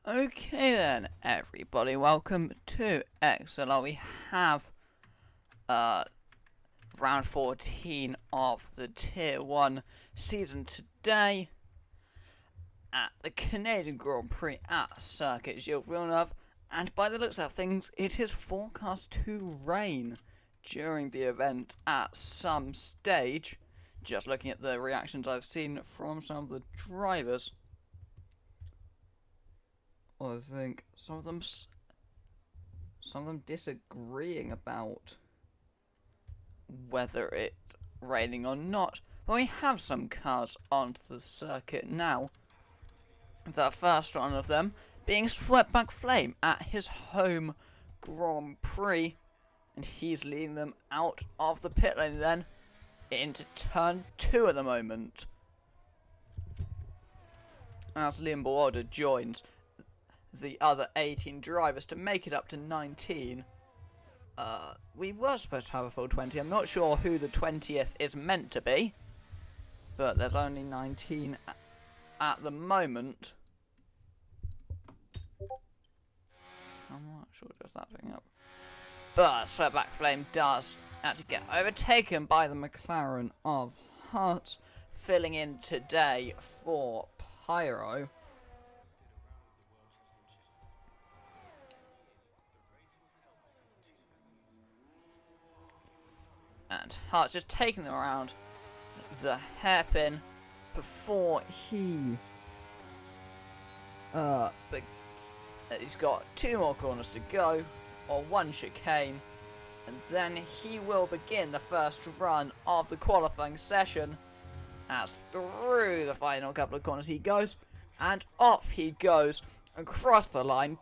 Okay then, everybody, welcome to XLR. We have round 14 of the Tier 1 season today at the Canadian Grand Prix at Circuit Gilles Villeneuve, and by the looks of things, it is forecast to rain during the event at some stage. Just looking at the reactions I've seen from some of the drivers, I think some of them disagreeing about whether it's raining or not. But we have some cars onto the circuit now. The first one of them being Sweatback Flame at his home Grand Prix, and he's leading them out of the pit lane then into turn 2 at the moment, as Liam Boada joins the other 18 drivers to make it up to 19. We were supposed to have a full 20. I'm not sure who the 20th is meant to be, but there's only 19 at the moment. I'm not sure just that picking up. But Sweatback Flame does actually get overtaken by the McLaren of Hart, filling in today for Pyro. And Hart's just taking them around the hairpin before he but he's got 2 more corners to go, or 1 chicane, and then he will begin the first run of the qualifying session, as through the final couple of corners he goes, and off he goes across the line,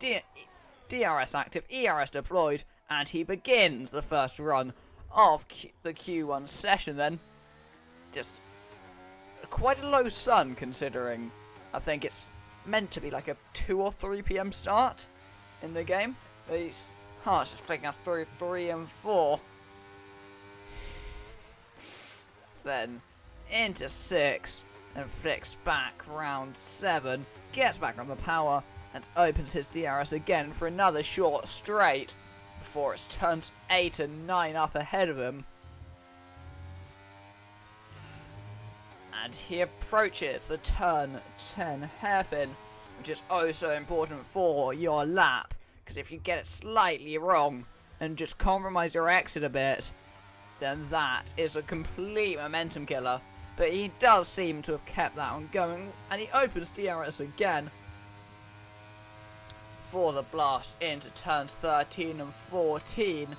DRS active, ERS deployed, and he begins the first run of the Q1 session then. Just quite a low sun considering I think it's meant to be like a 2 or 3 p.m. start in the game. These Hearts just taking us through 3 and 4. Then into 6 and flicks back round 7, gets back on the power and opens his DRS again for another short straight before it's turns 8 and 9 up ahead of him. And he approaches the turn 10 hairpin, which is oh so important for your lap, because if you get it slightly wrong and just compromise your exit a bit, then that is a complete momentum killer. But he does seem to have kept that one going, and he opens DRS again for the blast into turns 13 and 14,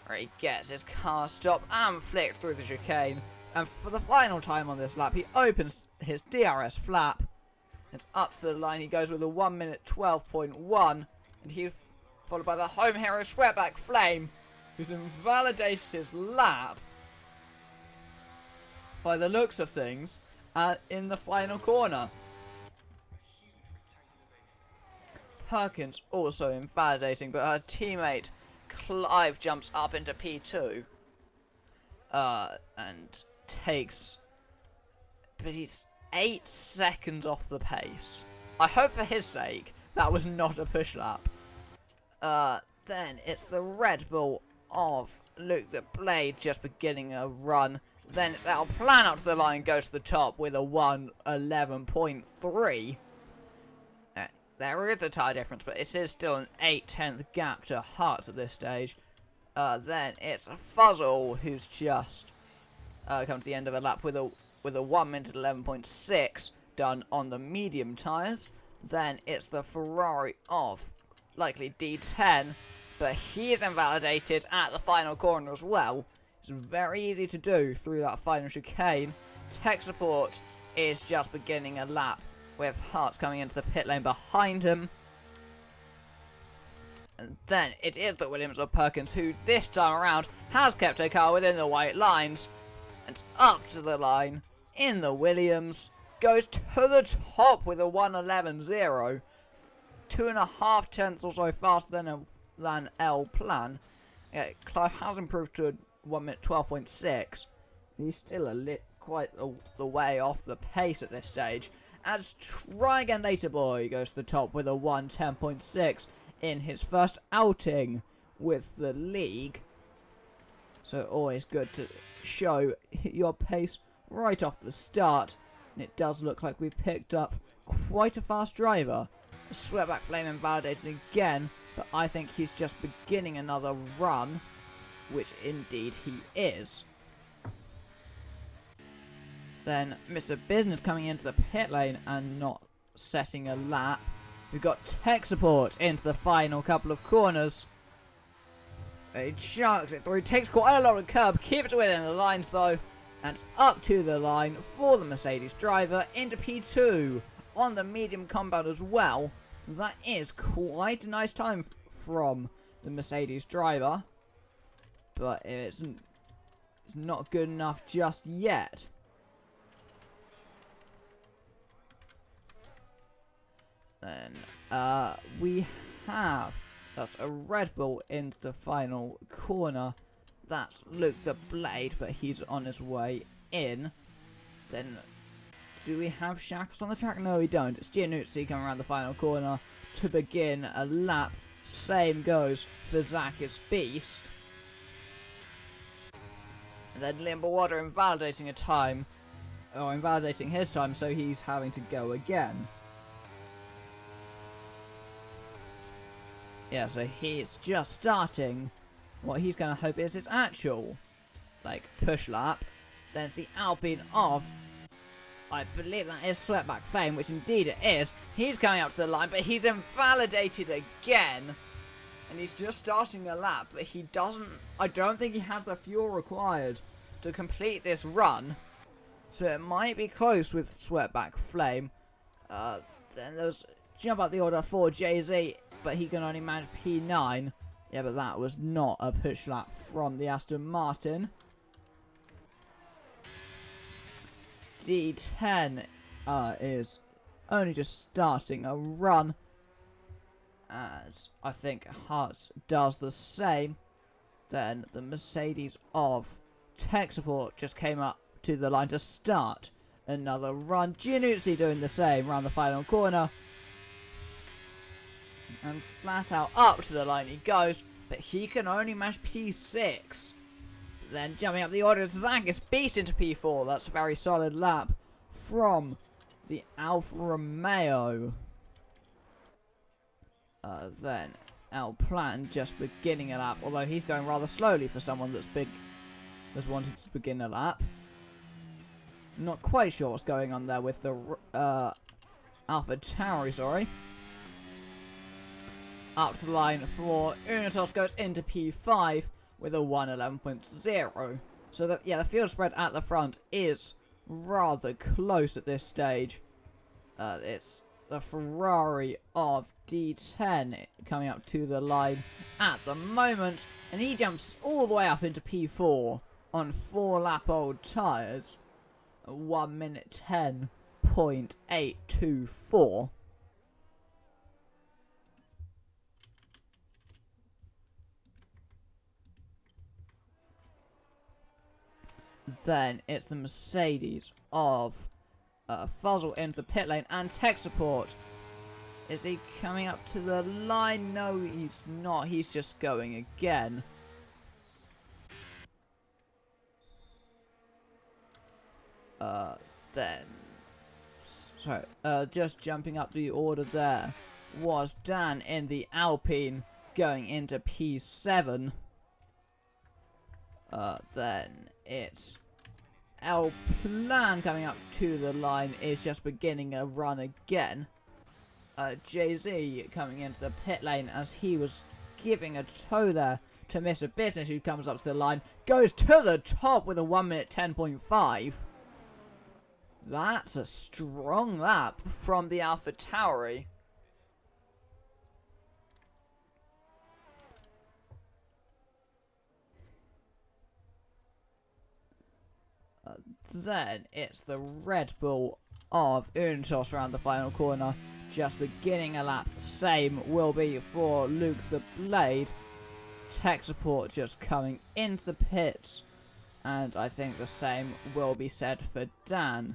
where he gets his car stopped and flicked through the chicane. And for the final time on this lap, he opens his DRS flap, and up to the line he goes with a 1 minute 12.1, and he's followed by the home hero Sweatback Flame, who's invalidated his lap by the looks of things in the final corner. Perkins also invalidating, but her teammate Clive jumps up into P2 and takes, but he's 8 seconds off the pace. I hope for his sake that was not a push lap. Then it's the Red Bull of Luke the Blade just beginning a run. Then it's our plan out to the line, goes to the top with a 1:11.3. There is a tyre difference, but it is still an 8/10 gap to Hearts at this stage. Then it's Fuzzle, who's just come to the end of a lap with a 1 minute 11.6 done on the medium tyres. Then it's the Ferrari of likely D10, but he is invalidated at the final corner as well. It's very easy to do through that final chicane. Tech support is just beginning a lap, with Hearts coming into the pit lane behind him. And then it is the Williams of Perkins, who this time around has kept a car within the white lines, and up to the line in the Williams, goes to the top with a 1:11.0, 2.5 tenths or so faster than L plan. Clive has improved to a 1 minute 12.6. He's still quite the way off the pace at this stage. as Try Again Later Boy goes to the top with a 1:10.6 in his first outing with the league. So always good to show your pace right off the start. And it does look like we've picked up quite a fast driver. Sweatback Flame invalidated again, but I think he's just beginning another run, which indeed he is. Then Mr. Business coming into the pit lane and not setting a lap. We've got Tech Support into the final couple of corners. He chucks it through, takes quite a lot of curb, keeps it within the lines though, and up to the line for the Mercedes driver into P2 on the medium compound as well. That is quite a nice time from the Mercedes driver, but it's not good enough just yet. Then we have, that's a Red Bull into the final corner. That's Luke the Blade, but he's on his way in. Then, do we have Shackles on the track? No, we don't. It's Giannuzzi coming around the final corner to begin a lap. Same goes for Zakis Beast. And then Limberwater invalidating a time, or invalidating his time, so he's having to go again. Yeah, so he's just starting what he's going to hope is his actual, like, push lap. Then it's the Alpine of, I believe that is Sweatback Flame, which indeed it is. He's coming up to the line, but he's invalidated again. And he's just starting a lap, but he doesn't, I don't think he has the fuel required to complete this run. So it might be close with Sweatback Flame. Then there's jump up the order for Jay-Z, but he can only manage P9. Yeah, but that was not a push lap from the Aston Martin. D10 is only just starting a run, as I think Haas does the same. Then the Mercedes of Tech Support just came up to the line to start another run. Giannuzzi doing the same around the final corner. And flat out up to the line he goes, but he can only manage P6. Then jumping up the order is Zakis Beast into P4. That's a very solid lap from the Alfa Romeo. Then El Plan just beginning a lap, although he's going rather slowly for someone that's wanting to begin a lap. Not quite sure what's going on there with the Alpha Tauri, sorry. Up to the line for Unitos goes into P5 with a 1:11.0. So that, yeah, the field spread at the front is rather close at this stage. It's the Ferrari of D10 coming up to the line at the moment, and he jumps all the way up into P4 on 4-lap-old tyres. 1:10.824. Then it's the Mercedes of Fuzzle into the pit lane and Tech Support. Is he coming up to the line? No, he's not. He's just going again. Just jumping up the order there was Dan in the Alpine going into P7. Then it's El Plan coming up to the line, is just beginning a run again. Jay-Z coming into the pit lane as he was giving a tow there to Mr. Business, who comes up to the line, goes to the top with a 1:10.5. That's a strong lap from the Alpha Tauri. Then it's the Red Bull of Unitos around the final corner, just beginning a lap. Same will be for Luke the Blade. Tech Support just coming into the pits, and I think the same will be said for Dan.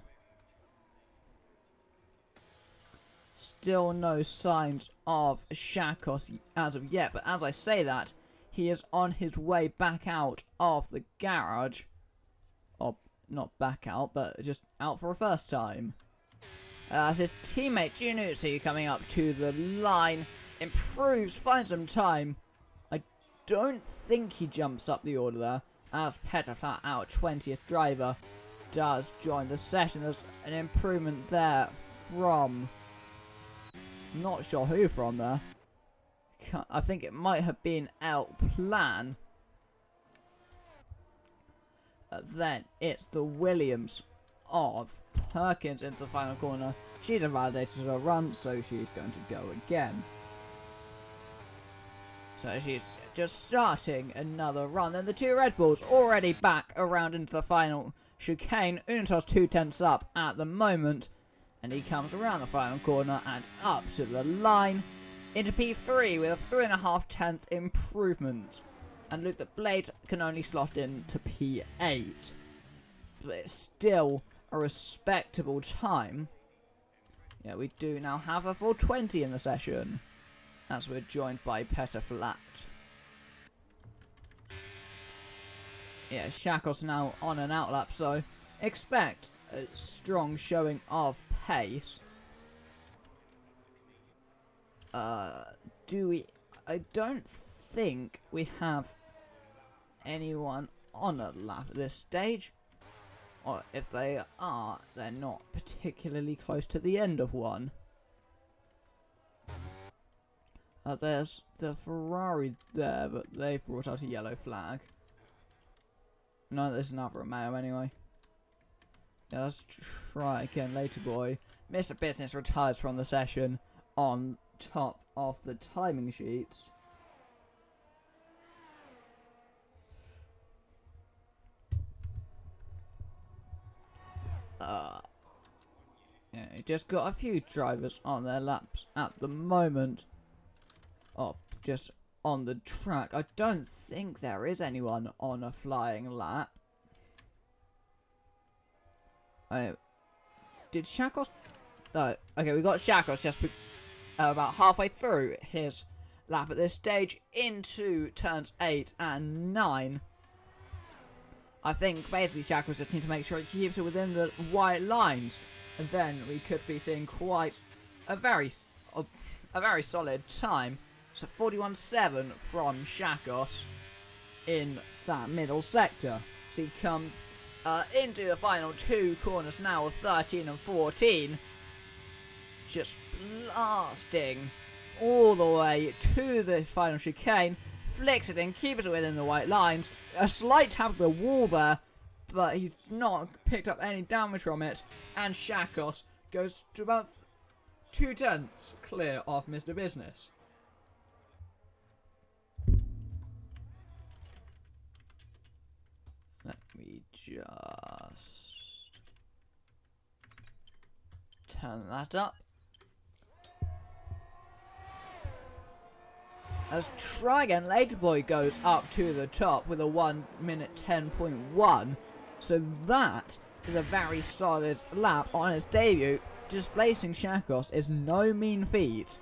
Still no signs of Shakos as of yet, but as I say that, he is on his way back out of the garage. Or, not back out, but just out for a first time. As his teammate Giannuzzi coming up to the line, improves, finds some time. I don't think he jumps up the order there, as Petaflat, our 20th driver, does join the session. There's an improvement there from... not sure who from there. I think it might have been El Plan. Then it's the Williams of Perkins into the final corner. She's invalidated her run, so she's going to go again. So she's just starting another run. Then the two Red Bulls already back around into the final chicane. Unitas 2/10 up at the moment. And he comes around the final corner and up to the line. Into P3 with a 3.5 improvement. And Luke the Blade can only slot into P8. But it's still a respectable time. Yeah, we do now have a full 20 in the session. As we're joined by Petaflat. Yeah, Shakos now on an outlap, so expect a strong showing of pace. I don't think we have anyone on a lap at this stage. Or if they are, they're not particularly close to the end of one. There's the Ferrari there, but they've brought out a yellow flag. No, there's another Romeo anyway. Yeah, let's try again later, boy. Mr. Business retires from the session on top of the timing sheets. Yeah, you just got a few drivers on their laps at the moment. Oh, just on the track. I don't think there is anyone on a flying lap. Did Shakos... Oh, okay, we got Shakos just about halfway through his lap at this stage into turns 8 and 9. I think basically Shakos just needs to make sure he keeps it within the white lines. And then we could be seeing quite a very solid time. So 41.7 from Shakos in that middle sector. So he comes into the final two corners now of 13 and 14. Just blasting all the way to the final chicane. Flicks it in, keeps it within the white lines. A slight tap of the wall there, but he's not picked up any damage from it. And Shakos goes to about 2/10 clear of Mr. Business. Let me just turn that up. As Try Again Later Boy goes up to the top with a 1:10.1. So that is a very solid lap on his debut. Displacing Shakos is no mean feat.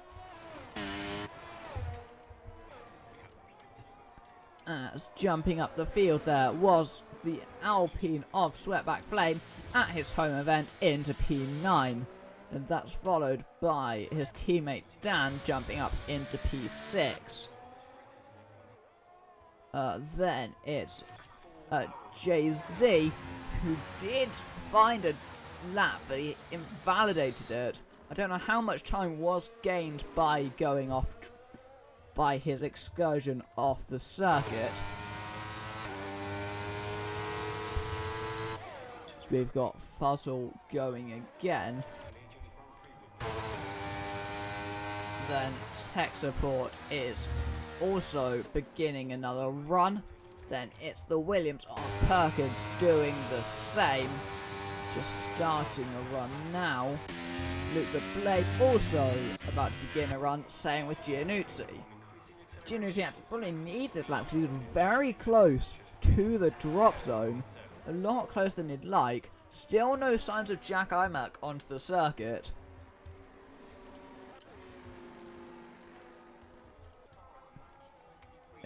As jumping up the field there was the Alpine of Sweatback Flame at his home event into P9. And that's followed by his teammate Dan jumping up into P6. Then it's Jay-Z, who did find a lap, but he invalidated it. I don't know how much time was gained by going off, by his excursion off the circuit. So we've got Fuzzle going again. Then Tech Support is also beginning another run. Then it's the Williams on Perkins doing the same. Just starting a run now. Luke the Blade also about to begin a run, same with Giannuzzi. Giannuzzi actually probably needs this lap because he's very close to the drop zone. A lot closer than he'd like. Still no signs of Jack Imac onto the circuit.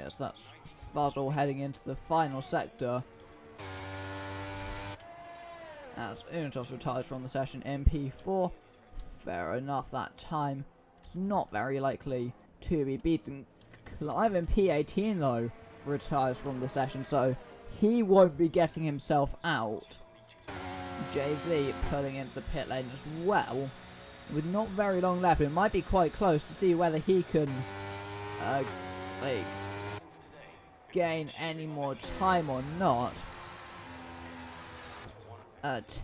Yes, that's Fuzzle heading into the final sector. As Unitos retires from the session in P4. Fair enough, that time it's not very likely to be beaten. Clive in P18 though retires from the session, so he won't be getting himself out. Jay-Z pulling into the pit lane as well. With not very long left, it might be quite close to see whether he can like gain any more time or not.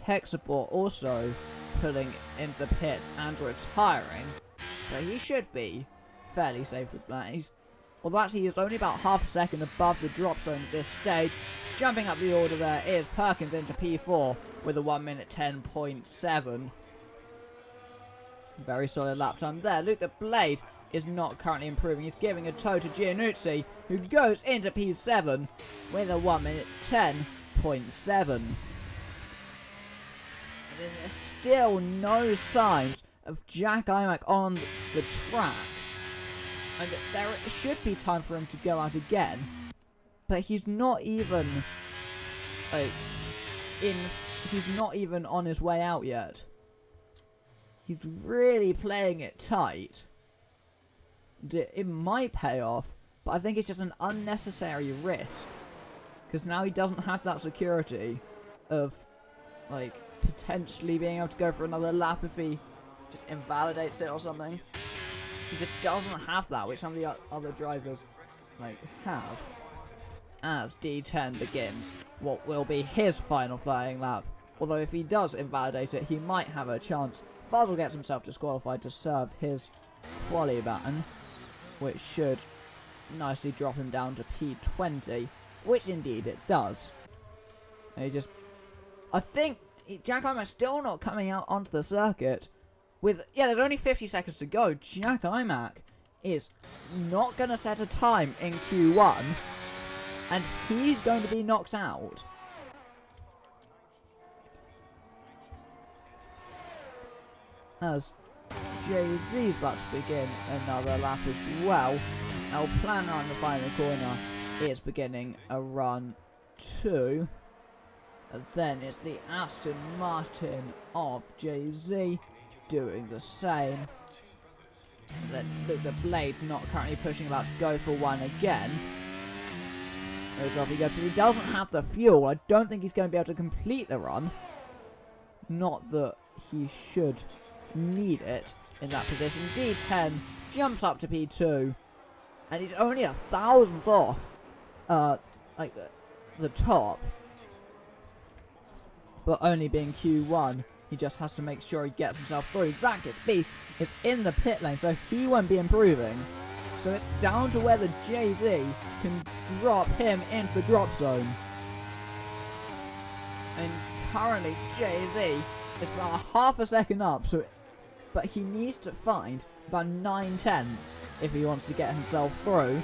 Tech support also pulling into the pits and retiring, so he should be fairly safe with that. Although actually he's only about half a second above the drop zone at this stage. Jumping up the order there is Perkins into P4 with a 1 minute 10.7. Very solid lap time there. Luke the Blade is not currently improving. He's giving a tow to Giannuzzi, who goes into P7 with a 1 minute 10.7. There's still no signs of Jack Imac on the track. And there should be time for him to go out again. But he's not even he's not even on his way out yet. He's really playing it tight. It might pay off, but I think it's just an unnecessary risk. Because now he doesn't have that security of potentially being able to go for another lap if he just invalidates it or something. He just doesn't have that, which some of the other drivers have. As D10 begins what will be his final flying lap. Although if he does invalidate it, he might have a chance. Fuzzle gets himself disqualified to serve his quali baton, which should nicely drop him down to P20, which indeed it does. I think Jack Imac's still not coming out onto the circuit. There's only 50 seconds to go. Jack Imac is not going to set a time in Q1, and he's going to be knocked out. As Jay-Z's about to begin another lap as well. El Plan on the final corner is beginning a run 2. And then it's the Aston Martin of Jay-Z doing the same. And then the Blade's not currently pushing, about to go for one again. Goes off he goes, but he doesn't have the fuel. I don't think he's going to be able to complete the run. Not that he should need it in that position. D10 jumps up to P2, and he's only 1,000th off the top, but only being Q1, he just has to make sure he gets himself through. Zackus Beast is in the pit lane, so he won't be improving. So it's down to whether Jay-Z can drop him into the drop zone. And currently Jay-Z is about half a second up, but he needs to find about 9/10 if he wants to get himself through.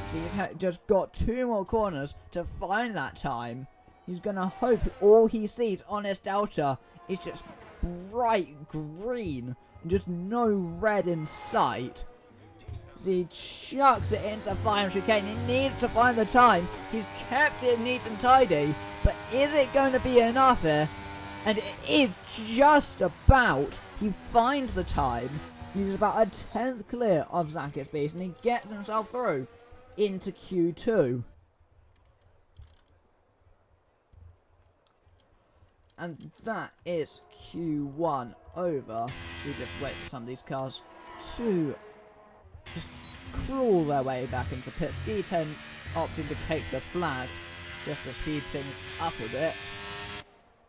So he's just got 2 more corners to find that time. He's gonna hope all he sees on his delta is just bright green and just no red in sight. So he chucks it into the final chicane. He needs to find the time. He's kept it neat and tidy, but is it going to be enough here? And it is just about. He finds the time. He's about a 10th clear of Zackus Beast, and he gets himself through into Q2. And that is Q1 over. We just wait for some of these cars to just crawl their way back into pits. D10 opting to take the flag just to speed things up a bit.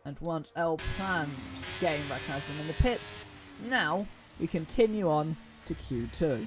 And once El Plan's game recognised him in the pits, now we continue on to Q2.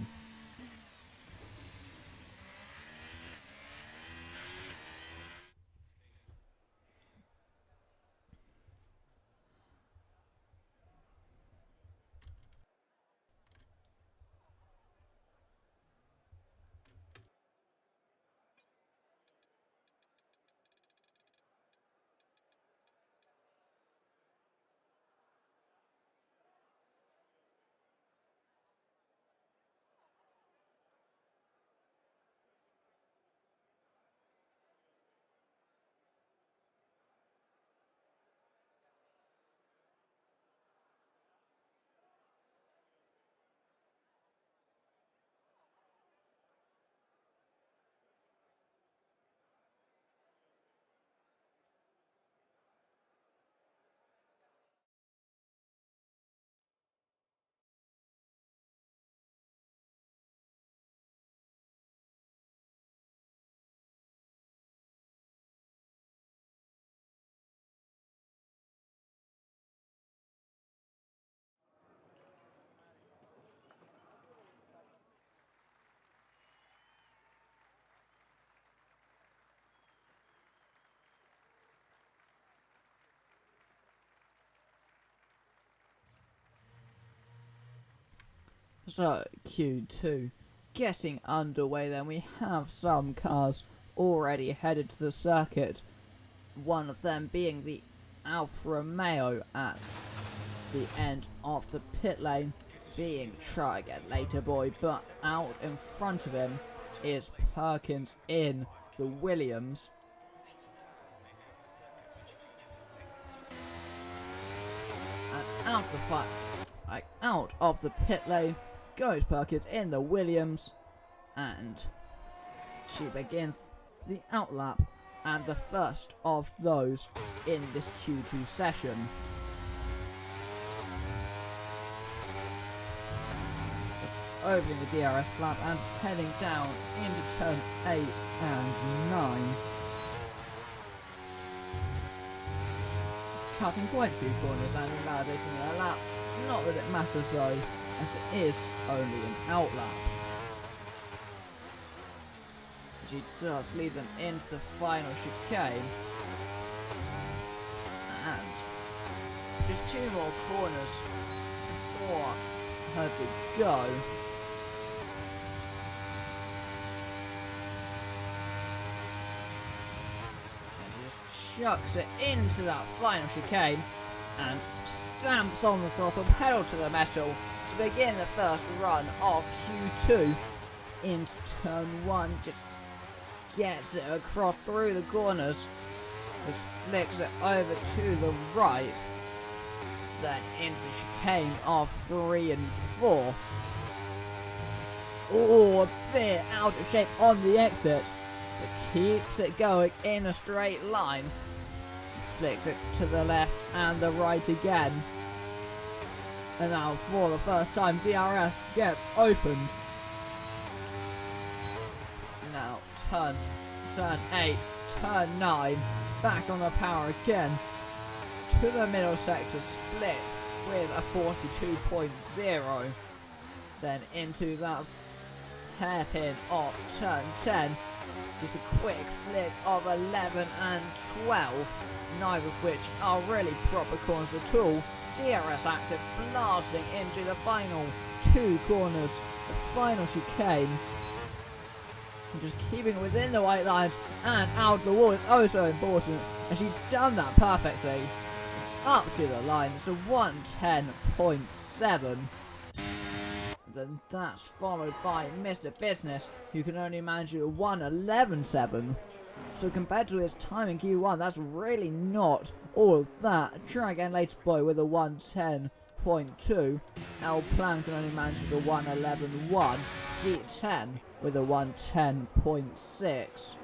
So, Q2 getting underway then. We have some cars already headed to the circuit. One of them being the Alfa Romeo at the end of the pit lane, being try again later boy, but out in front of him is Perkins in the Williams. And out of the pit lane goes Perkins in the Williams, and she begins the outlap and the first of those in this Q2 session. Just opening the DRS flap and heading down into turns 8 and 9. Cutting quite a few corners and invalidating their lap. Not that it matters though, as it is only an outlap. She does lead them into the final chicane, and just 2 more corners for her to go. And she just chucks it into that final chicane and stamps on the throttle pedal to the metal to begin the first run of Q2 into turn 1. Just gets it across through the corners, just flicks it over to the right, then into the chicane of 3 and 4. Oh, a bit out of shape on the exit, but keeps it going in a straight line. Flicks it to the left and the right again. And now for the first time DRS gets opened. Now turn 8, turn 9, back on the power again, to the middle sector split with a 42.0, then into that hairpin of turn 10, just a quick flick of 11 and 12, neither of which are really proper corners at all. DRS active, blasting into the final 2 corners, the final chicane. Just keeping it within the white lines and out the wall. It's oh so important, and she's done that perfectly. Up to the line, it's a 110.7. Then that's followed by Mr. Business, who can only manage a 111.7. So compared to his time in Q1, that's really not all of that. Try again later boy with a 110.2. L Plan can only manage a 111.1. D10 with a 110.6.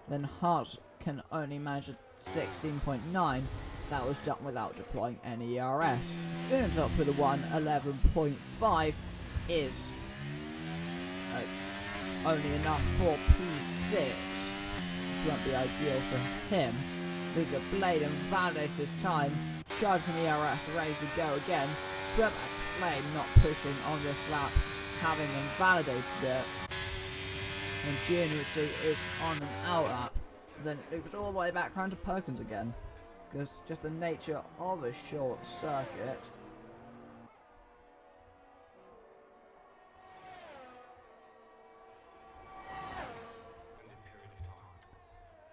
Then Hart can only manage a 16.9. That was done without deploying any ERS. Unitos with a 111.5 is only enough for P6, which won't be ideal for him. With the blade invalidates his time, charging the ERS, ready to go again. Swept back flame, not pushing on this lap, having invalidated it. And Giannucci is on an out lap. Then it was all the way back round to Perkins again, because just the nature of a short circuit.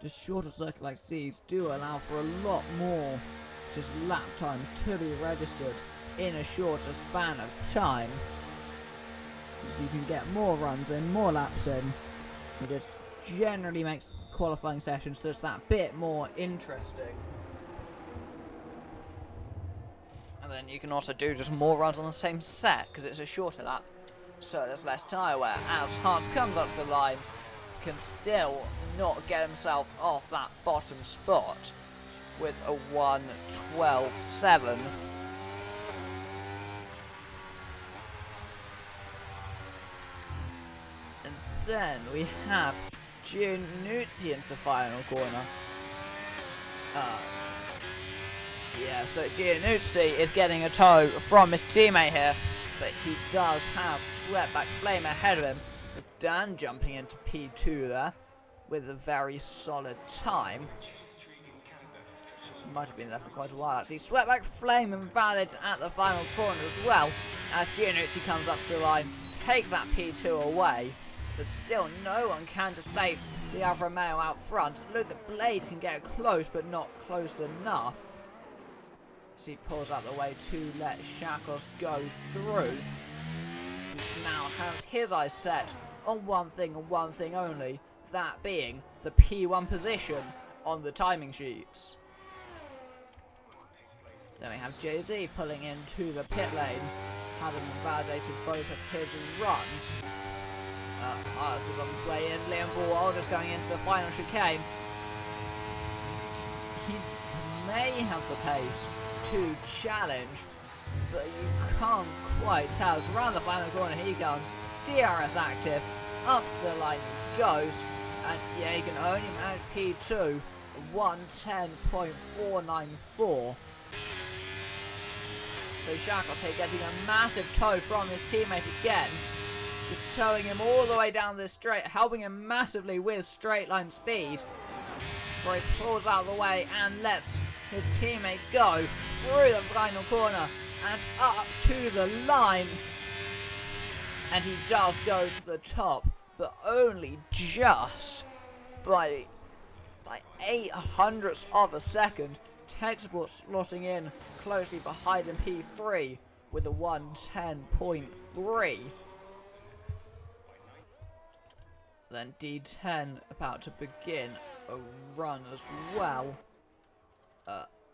Just shorter circuits like these do allow for a lot more just lap times to be registered in a shorter span of time. So you can get more runs in, more laps in. It just generally makes qualifying sessions just that bit more interesting. And then you can also do just more runs on the same set, because it's a shorter lap. So there's less tyre wear. As Hart comes up the line, can still not get himself off that bottom spot with a 112.7. And then we have Giannucci into the final corner. Yeah, so Giannucci is getting a tow from his teammate here, but he does have Sweatback Flame ahead of him, with Dan jumping into P2 there with a very solid time. Might have been there for quite a while actually. Swept back Flame invalid at the final corner as well, as Giannucci comes up to the line, takes that P2 away, but still no one can displace the Alfa Romeo out front. Look, the Blade can get close, but not close enough. So he pulls out the way to let Shackles go through. He now has his eyes set on one thing and one thing only, that being the P1 position on the timing sheets. Then we have Jay-Z pulling into the pit lane, having invalidated both of his runs. Ars is on his way in, Liam Bullwald is going into the final chicane. He may have the pace to challenge, but you can't quite tell. So around the final corner he comes, DRS active, up to the line he goes, and yeah, he can only manage P2, 110.494. So Shackles here getting a massive tow from his teammate again, just towing him all the way down this straight, helping him massively with straight line speed, where he pulls out of the way and lets his teammate go through the final corner and up to the line, and he does go to the top, but only just by 0.08 of a second. Texport slotting in closely behind him P3 with a 110.3. Then D10 about to begin a run as well.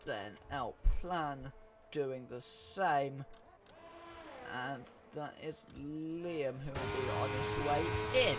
Then El Plan doing the same. And that is Liam who will be on his way in.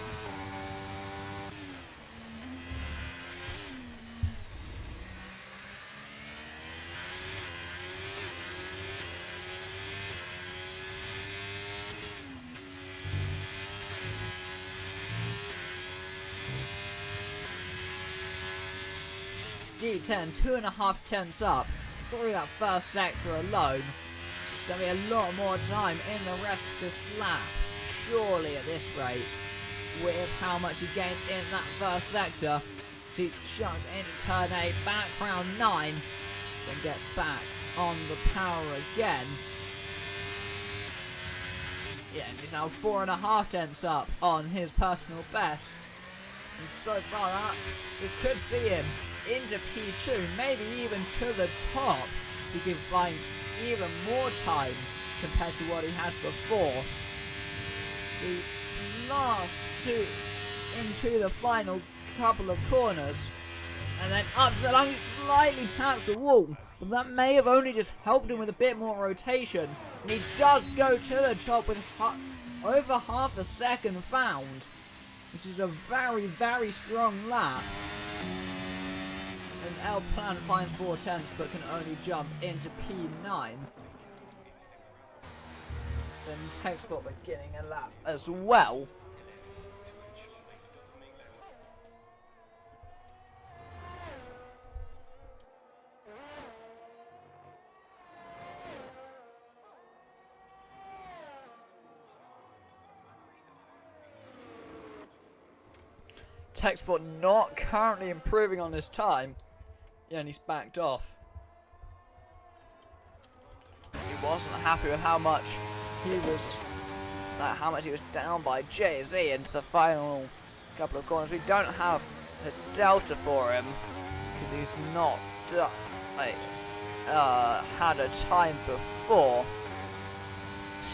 D10, 2.5 tenths up through that first sector alone. It's going to be a lot more time in the rest of this lap, surely at this rate, with how much he gained in that first sector. He chucks into turn 8, back round 9, then gets back on the power again. Yeah, and he's now 4.5 tenths up on his personal best. And so far that this could see him into P2, maybe even to the top. He can find even more time compared to what he had before. So last two into the final couple of corners, and then up to the line, he slightly taps the wall, but that may have only just helped him with a bit more rotation. And he does go to the top with over half a second found, which is a very, very strong lap. And El Plan finds 4 tenths but can only jump into P9. Then Texport beginning a lap as well. Texport not currently improving on his time. Yeah, and he's backed off. He wasn't happy with how much he was down by Jay-Z into the final couple of corners. We don't have a delta for him because he's not had a time before.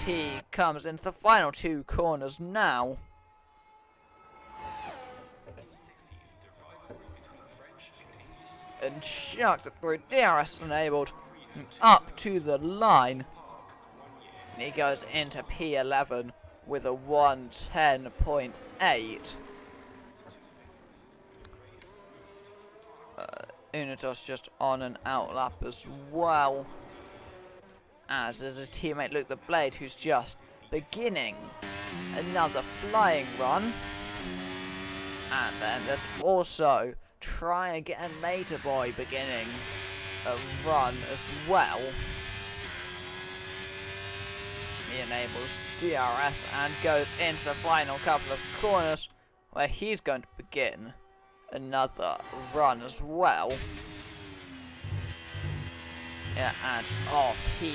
He comes into the final 2 corners now. And chucks it through, DRS enabled, up to the line. And he goes into P11 with a 110.8. Unitos just on an out lap as well. As is his teammate Luke the Blade, who's just beginning another flying run. And then there's also Try Again Later Boy beginning a run as well. He enables DRS and goes into the final couple of corners where he's going to begin another run as well. Yeah, and off he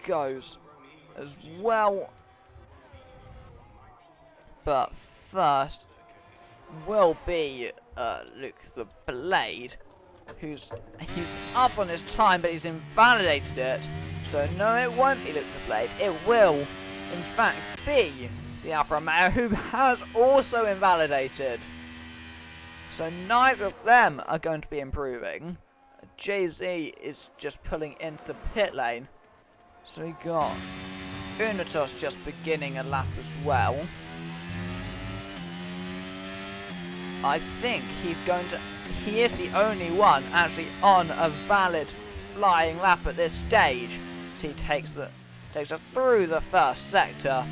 goes as well. But first will be Luke the Blade, who's up on his time, but he's invalidated it. So no, it won't be Luke the Blade. It will, in fact, be the Alpha Romeo, who has also invalidated. So neither of them are going to be improving. Jay-Z is just pulling into the pit lane. So we got Unitos just beginning a lap as well. I think he is the only one actually on a valid flying lap at this stage. So he takes us through the first sector.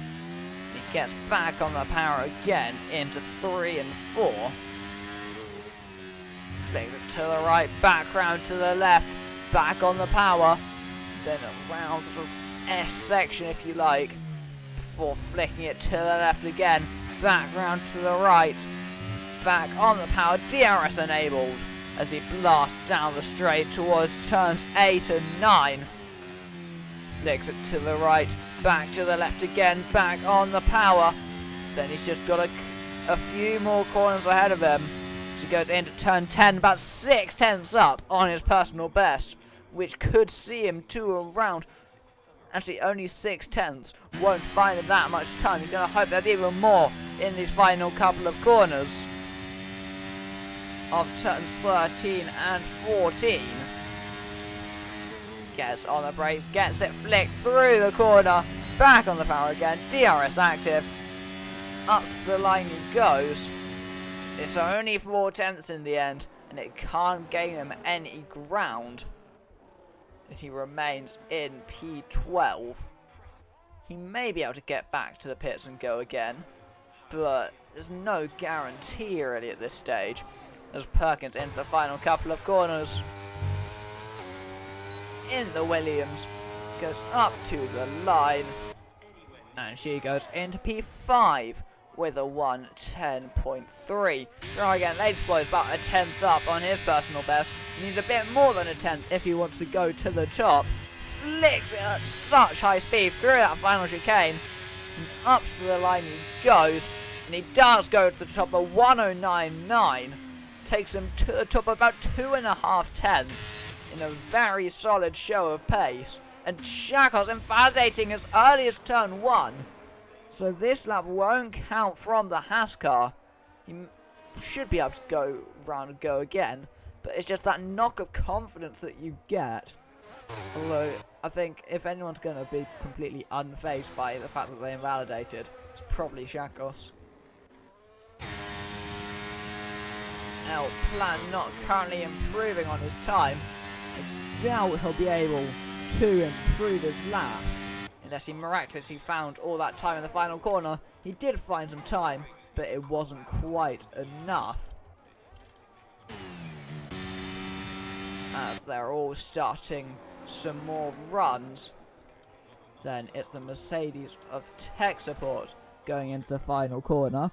He gets back on the power again into 3 and 4. Flicks it to the right, back round to the left, back on the power, then around the S section if you like, before flicking it to the left again, back round to the right, back on the power, DRS enabled, as he blasts down the straight towards turns 8 and 9. Flicks it to the right, back to the left again, back on the power, then he's just got a few more corners ahead of him. He goes into turn 10, about 6 tenths up on his personal best, which could see him to around, actually only 6 tenths, won't find him that much time. He's going to hope there's even more in these final couple of corners of turns 13 and 14. Gets on the brakes, gets it flicked through the corner, back on the power again, DRS active, up the line he goes. It's only 4 tenths in the end, and it can't gain him any ground. If he remains in P12, he may be able to get back to the pits and go again, but there's no guarantee really at this stage, as Perkins into the final couple of corners. In the Williams, goes up to the line, and she goes into P5. With a 1:10.3. Try again later, boys, about a 10th up on his personal best. He needs a bit more than a 10th if he wants to go to the top. Flicks it at such high speed through that final chicane. And up to the line he goes. And he does go to the top of 1:09.9. Takes him to the top about 2.5 tenths in a very solid show of pace. And Shakos invalidating as early as turn 1. So this lap won't count from the Haas car. He should be able to go round and go again, but it's just that knock of confidence that you get. Although, I think if anyone's going to be completely unfazed by the fact that they invalidated, it's probably Shakos. El Plan not currently improving on his time. I doubt he'll be able to improve his lap, unless he miraculously found all that time in the final corner. He did find some time, but it wasn't quite enough. As they're all starting some more runs, then it's the Mercedes of tech support going into the final corner.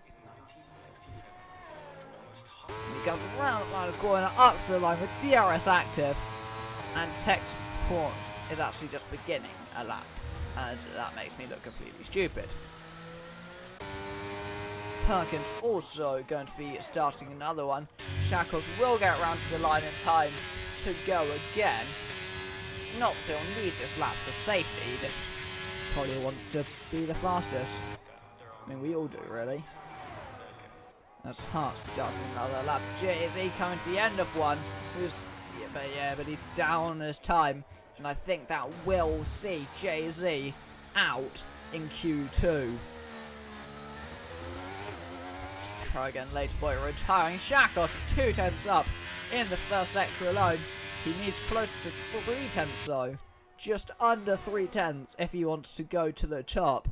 He comes around the final corner, up to the line with DRS active, and tech support is actually just beginning a lap. And that makes me look completely stupid. Perkins also going to be starting another one. Shackles will get around to the line in time to go again. Not that he'll need this lap for safety, he just probably wants to be the fastest. I mean, we all do, really. That's Hart starting another lap. Jay-Z coming to the end of one. But he's down on his time. And I think that will see Jay-Z out in Q2. Let's try again later, boy. Retiring Shakos 2 tenths up in the first sector alone. He needs closer to 3 tenths though. Just under 3 tenths if he wants to go to the top.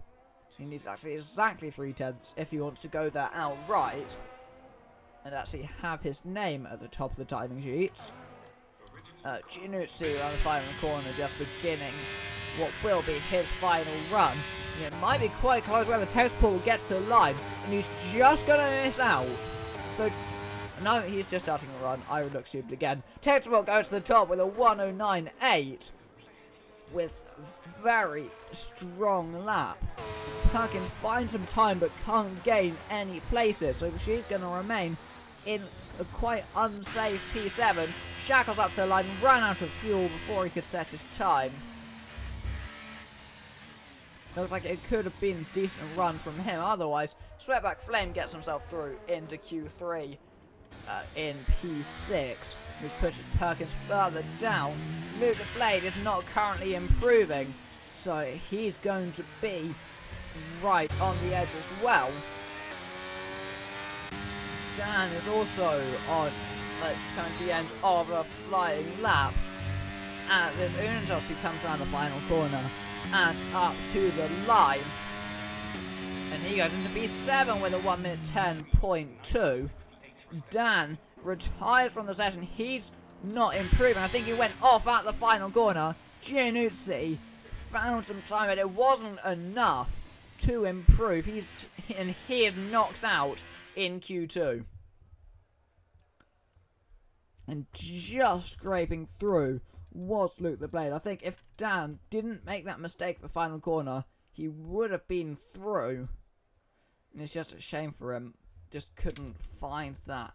He needs actually exactly 3 tenths if he wants to go there outright. And actually have his name at the top of the timing sheets. Jinutsu on the final corner just beginning what will be his final run. And it might be quite close where the test pool will get to the line and he's just going to miss out. So, no, he's just starting a run. I would look stupid again. Textbook goes to the top with a 109.8. with very strong lap. Perkins finds some time but can't gain any places, so she's going to remain in a quite unsafe P7. Shackles up to the line, ran out of fuel before he could set his time. Looks like it could have been a decent run from him. Otherwise, Sweatback Flame gets himself through into Q3 in P6, which pushes Perkins further down. Luke the Blade is not currently improving, so he's going to be right on the edge as well. Dan is also on coming to the end of a flying lap, as it's Unitos who comes around the final corner and up to the line, and he goes into P7 with a 1 minute 10.2. Dan retires from the session. He's not improving. I think he went off at the final corner. Giannuzzi found some time, but it wasn't enough to improve. He is knocked out in Q2. And just scraping through was Luke the Blade. I think if Dan didn't make that mistake at the final corner, he would have been through. And it's just a shame for him. Just couldn't find that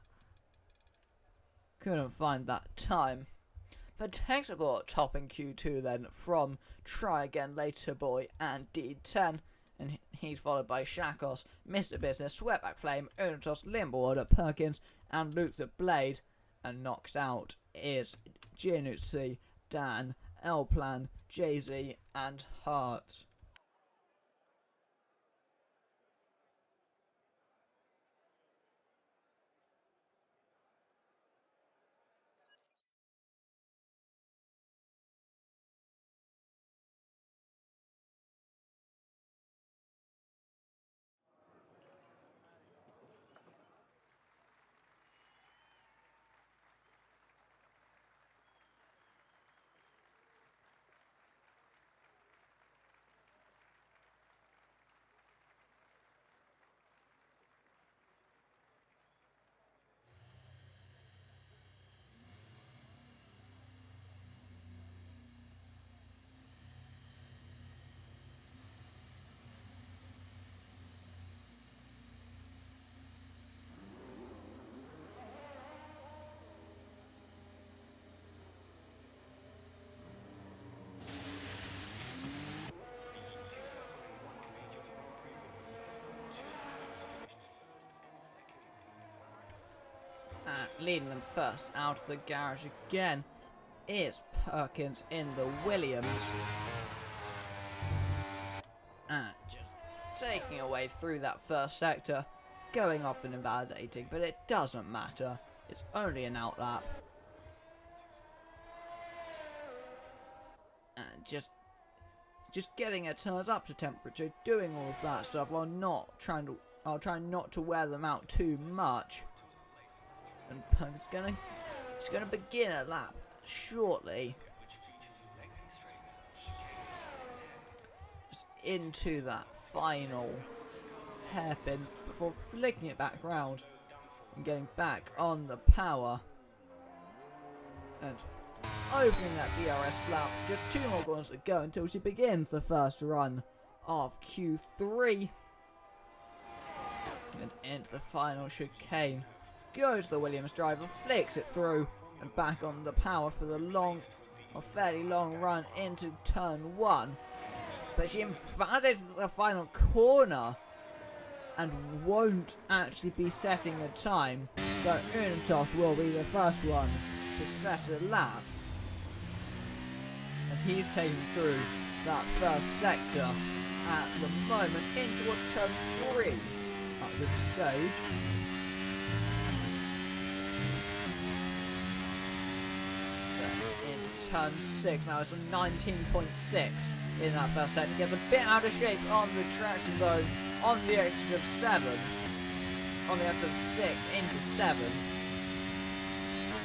time. But technical top in Q2 then from Try Again Later Boy and D10. And he's followed by Shakos, Mr. Business, Sweatback Flame, Unitos, Limberwater, Perkins, and Luke the Blade. And knocked out is Giannuzzi, Dan, L-Plan, Jay-Z, and Hart. Leading them first out of the garage again is Perkins in the Williams. And just taking away through that first sector, going off and invalidating, but it doesn't matter. It's only an outlap. And just getting her turns up to temperature, doing all of that stuff while trying not to wear them out too much. And it's gonna begin a lap shortly. Just into that final hairpin before flicking it back round and getting back on the power and opening that DRS flap. Just 2 more corners to go until she begins the first run of Q3 and into the final chicane. Goes the Williams driver, flicks it through and back on the power for the fairly long run into turn 1. But she invalidated the final corner and won't actually be setting a time. So Unitos will be the first one to set a lap as he's taking through that first sector at the moment in towards turn 3 at this stage. Turn 6 now, it's a 19.6 in that first sector. Gets a bit out of shape on the traction zone on the exit of 7, on the exit of 6 into 7.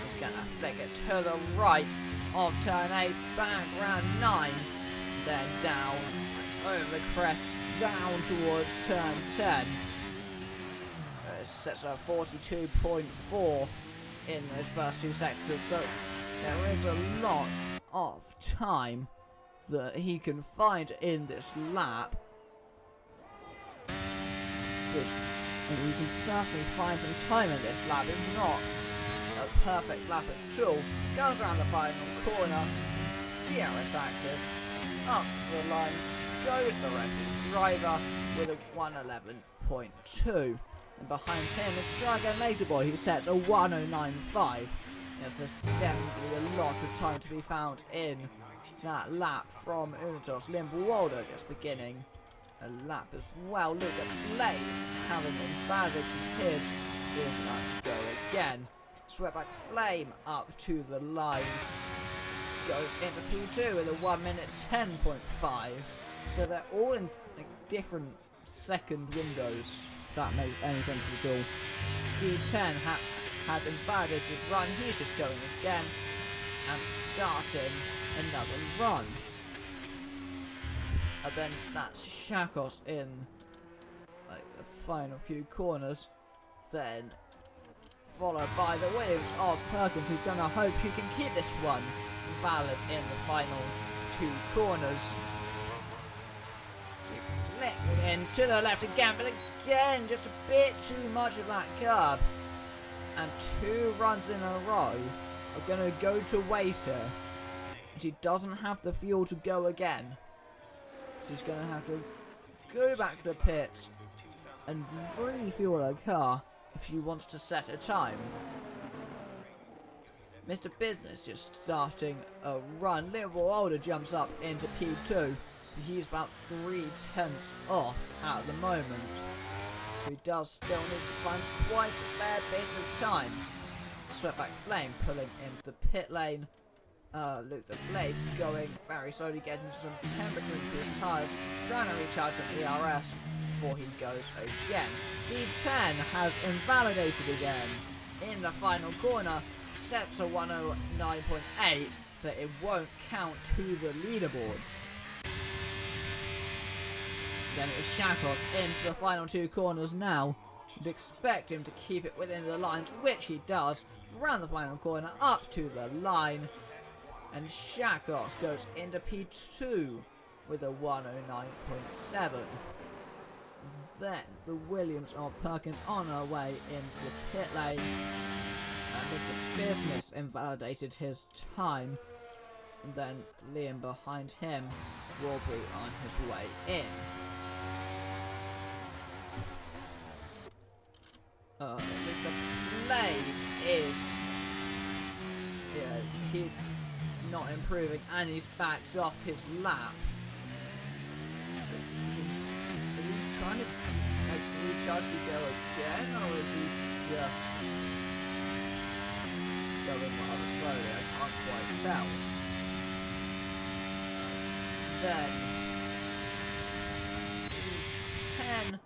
Just gonna flick it to the right of turn 8, back round 9, then down over the crest, down towards turn 10. It sets a 42.4 in those first 2 sectors, so there is a lot of time that he can find in this lap. And you can certainly find some time in this lap. It's not a perfect lap at all. Goes around the final corner. DRS active. Up to the line. Goes the Red Bull driver with a 111.2. And behind him is Dragon Boy, who sets a 109.5. Yes, there's definitely a lot of time to be found in that lap from Unitos Limbo just beginning a lap as well. Look at Blaze having invalidated his. Is about to go again. Sweatback Flame up to the line. Goes into P2 with a 1 minute 10.5. So they're all in like, different second windows, if that makes any sense at all. D10 had invalidated run. He's just going again and starting another run. And then that's Shakos in like the final few corners. Then followed by the Williams of Perkins, who's going to hope he can keep this one valid in the final two corners. Flicking in to the left again, but again just a bit too much of that curb. And 2 runs in a row are going to go to waste here. She doesn't have the fuel to go again. She's going to have to go back to the pits and refuel her car if she wants to set a time. Mr. Business just starting a run. Little Older jumps up into P2. He's about 3/10 off at the moment. So he does still need to find quite a fair bit of time. Sweatback Flame pulling into the pit lane. Luke the Blade going very slowly, getting some temperature into his tyres, trying to recharge an ERS before he goes again. D10 has invalidated again in the final corner, sets a 109.8, but it won't count to the leaderboards. Then it's Shakos into the final 2 corners now. You'd expect him to keep it within the lines, which he does. Round the final corner, up to the line. And Shakos goes into P2 with a 109.7. Then the Williams of Perkins on her way into the pit lane. And Mr. Business invalidated his time. And then Liam behind him will be on his way in. The Blade is... yeah, he's not improving and he's backed off his lap. Is he trying to like, recharge to go again, or is he just going rather slowly? I can't quite tell. Then 10.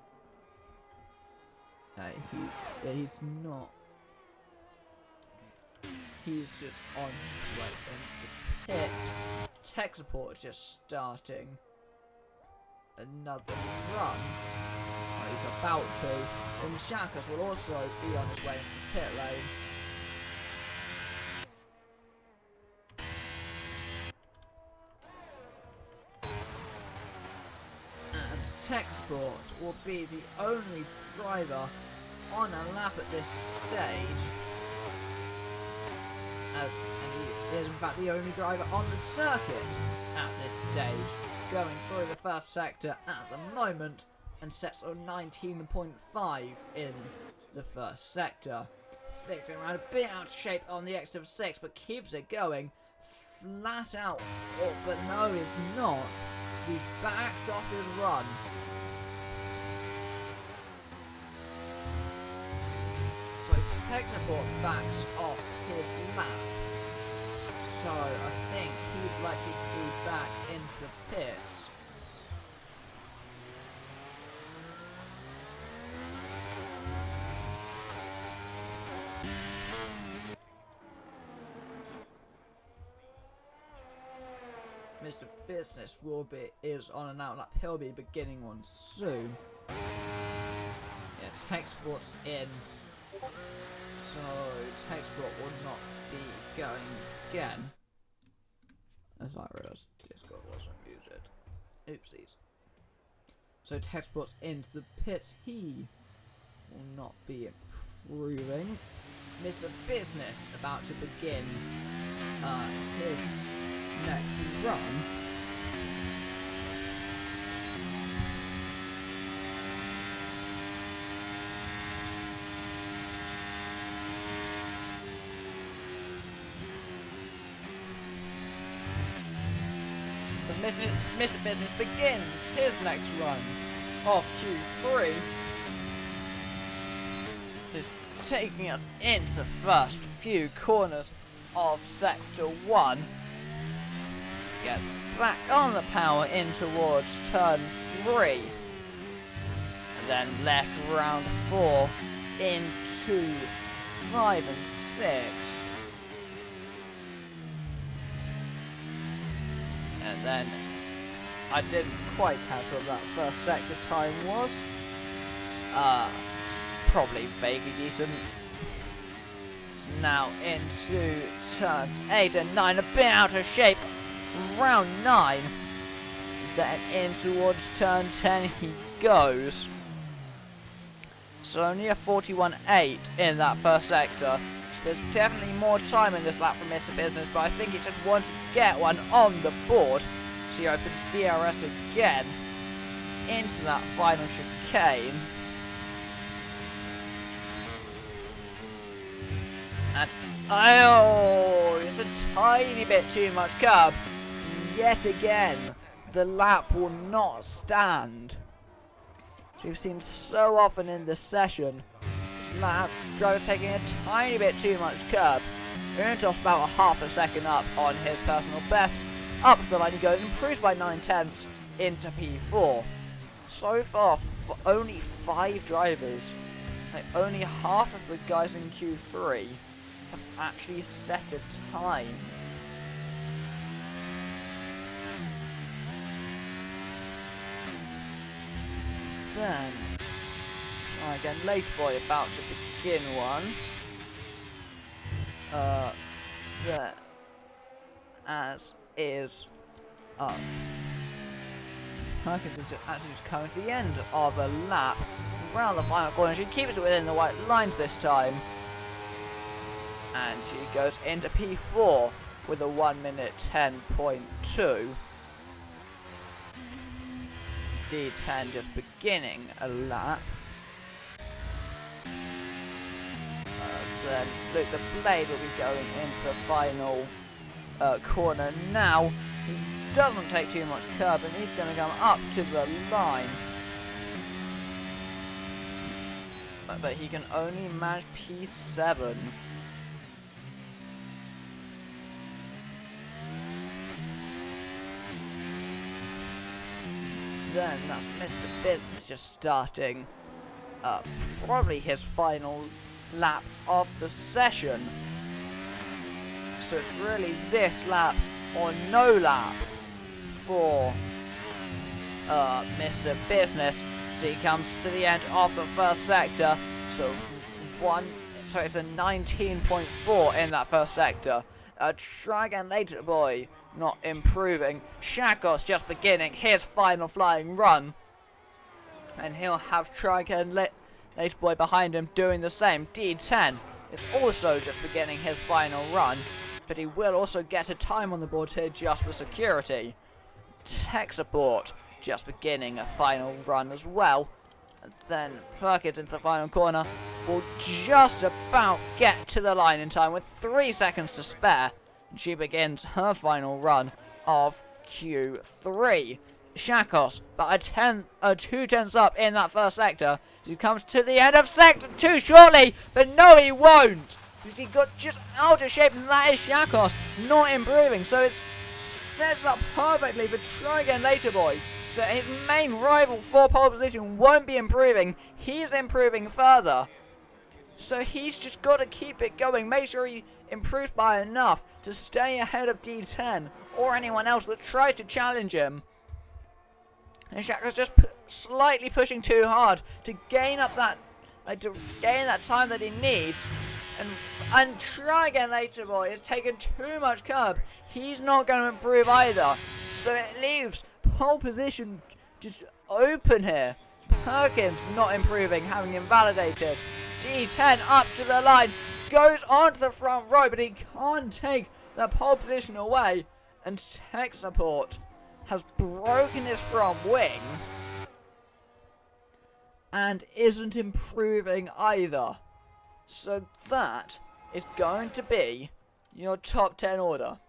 He's not. He's just on his way into the pit. Tech support is just starting another run. Oh, he's about to. And Shakos will also be on his way into the pit lane. And Tech support will be the only driver on a lap at this stage. And he is in fact the only driver on the circuit at this stage, going through the first sector at the moment, and sets a 19.5 in the first sector. Flicking around a bit out of shape on the exit of 6, but keeps it going flat out. Oh, but no, he's not. He's backed off his run. So tech support backs off his lap. So I think he's likely to be back into the pits. Mr. Business is on an outlap. He'll be beginning one soon. Yeah, tech support's in. So tech support will not be going again. As I realised, Discord wasn't muted. Oopsies. So Tech Sports into the pits. He will not be improving. Mr. Business about to begin his next run. Mr. Business begins his next run of Q3. Is taking us into the first few corners of Sector 1. Gets back on the power in towards Turn 3. And then left round 4 into 5 and 6. And then I didn't quite catch what that first sector time was. Probably vaguely decent. It's now into turns 8 and 9, a bit out of shape. Round 9. Then in towards turn 10 he goes. So only a 41.8 in that first sector. So there's definitely more time in this lap for Mr. Business, but I think he just wants to get one on the board. So he opens DRS again into that final chicane. And, oh, it's a tiny bit too much curb. Yet again, the lap will not stand. So we've seen so often in this session, this lap, driver's taking a tiny bit too much curb. We're just about a half a second up on his personal best. Up to the line he goes, improves by 9/10 into P4. So far, only 5 drivers, like only half of the guys in Q3, have actually set a time. Then, try again, Late Boy about to begin one. There, as is Perkins is actually just coming to the end of a lap around the final corner. She keeps it within the white lines this time, and she goes into P4 with a 1:10.2. D10 just beginning a lap. Then Luke the Blade will be going into the final corner now. He doesn't take too much curb and he's going to come up to the line. But he can only manage P7. Then that's Mr. Business just starting probably his final lap of the session. So it's really this lap or no lap for Mr. Business. So he comes to the end of the first sector. So it's a 19.4 in that first sector. Try again later, boy. Not improving. Shakos just beginning his final flying run. And he'll have Try again later boy behind him doing the same. D10 is also just beginning his final run. But he will also get a time on the board here just for security. Tech Support just beginning a final run as well. And then Perkins into the final corner will just about get to the line in time with 3 seconds to spare. And she begins her final run of Q3. Shakos, but a 2/10 up in that first sector. He comes to the end of sector 2 shortly, but no he won't. Because he got just out of shape, and that is Shakos not improving. So it sets up perfectly for Try Again Later Boy. So his main rival for pole position won't be improving. He's improving further. So he's just got to keep it going. Make sure he improves by enough to stay ahead of D10 or anyone else that tries to challenge him. And Shakos just slightly pushing too hard to gain up that time that he needs. And try again later, boy. It's taken too much curb. He's not going to improve either. So it leaves pole position just open here. Perkins not improving, having invalidated. D10 up to the line. Goes onto the front row, but he can't take the pole position away. And tech support has broken his front wing. And isn't improving either. So that is going to be your top 10 order.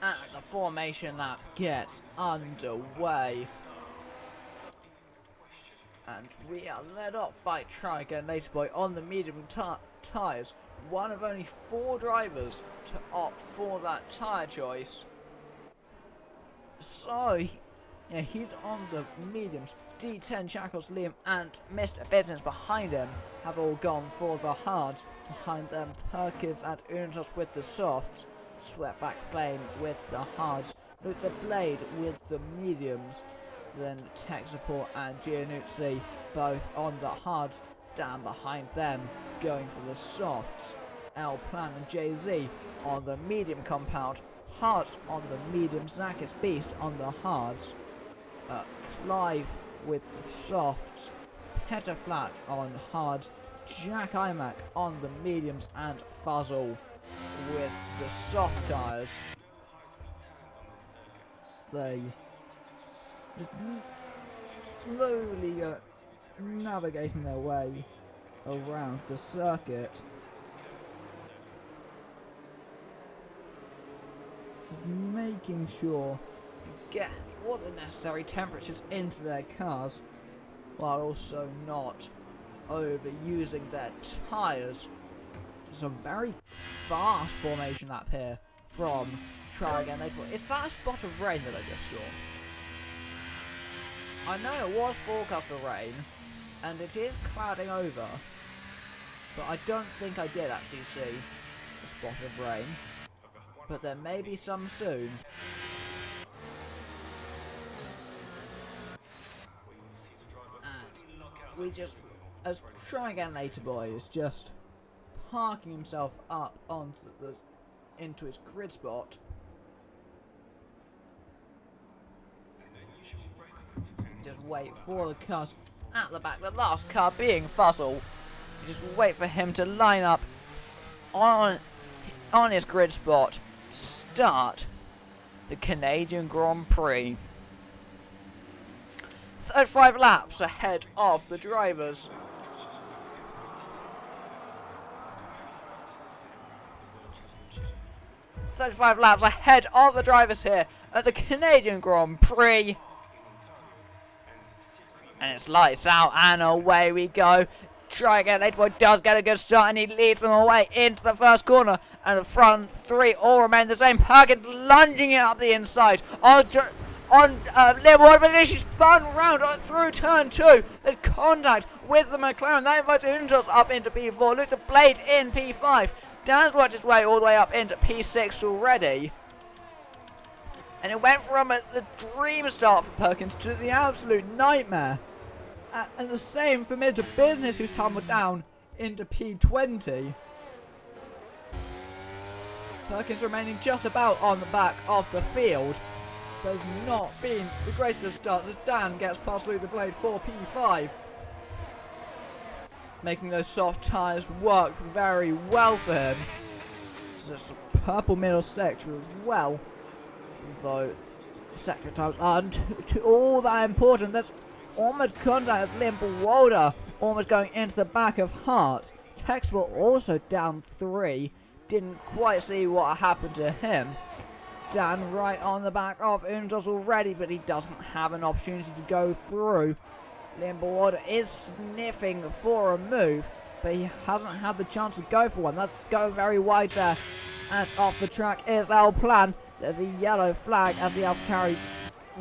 And the formation lap gets underway. And we are led off by Try Again Later Boy on the medium tyres. One of only 4 drivers to opt for that tyre choice. So, he's on the mediums. D10, Shackles, Liam and Mr. Business behind him have all gone for the hards. Behind them, Perkins and Unitos with the softs. Sweatback Flame with the hards. Luke the Blade with the mediums. Then Tech Support and Giannuzzi both on the hards. Down behind them, going for the softs. L Plan and Jay-Z on the medium compound. Hards on the medium. Zakis Beast on the hards. Clive with the softs. Petaflat on hards. Jack Imac on the mediums and Fuzzle with the soft tyres. They just slowly navigating their way around the circuit. Making sure to get all the necessary temperatures into their cars while also not overusing their tyres. It's a very fast formation lap here from Try Again Later. Is that a spot of rain that I just saw? I know it was forecast for rain, and it is clouding over, but I don't think I did actually see a spot of rain. But there may be some soon. And we just, as Try Again Later Boy is just parking himself up into his grid spot. Just wait for the cars at the back. The last car being Fuzzle. Just wait for him to line up on his grid spot. Start the Canadian Grand Prix. 35 laps ahead of the drivers. "35 laps ahead of the drivers here at the Canadian Grand Prix." And it's lights out and away we go. Try Again Later Boy does get a good start and he leads them away into the first corner. And the front 3 all remain the same. Perkins lunging it up the inside. On Liam, but she spun round through turn 2. There's contact with the McLaren. That invites Unitos up into P4. Luke the Blade in P5. Dan's worked his way all the way up into P6 already. And it went from the dream start for Perkins to the absolute nightmare. And the same for Mr. Business, who's tumbled down into P20. Perkins remaining just about on the back of the field. There's not been the greatest of starts as Dan gets past Luke the Blade for P5. Making those soft tyres work very well for him. There's a purple middle sector as well. Though sector times aren't all that important. There's almost contact as Liam Walder almost going into the back of Hart. Textbook also down 3. Didn't quite see what happened to him. Dan right on the back of Unitos already, but he doesn't have an opportunity to go through. Liam Walder is sniffing for a move, but he hasn't had the chance to go for one. That's going very wide there. And off the track is L Plan. There's a yellow flag as the AlphaTauri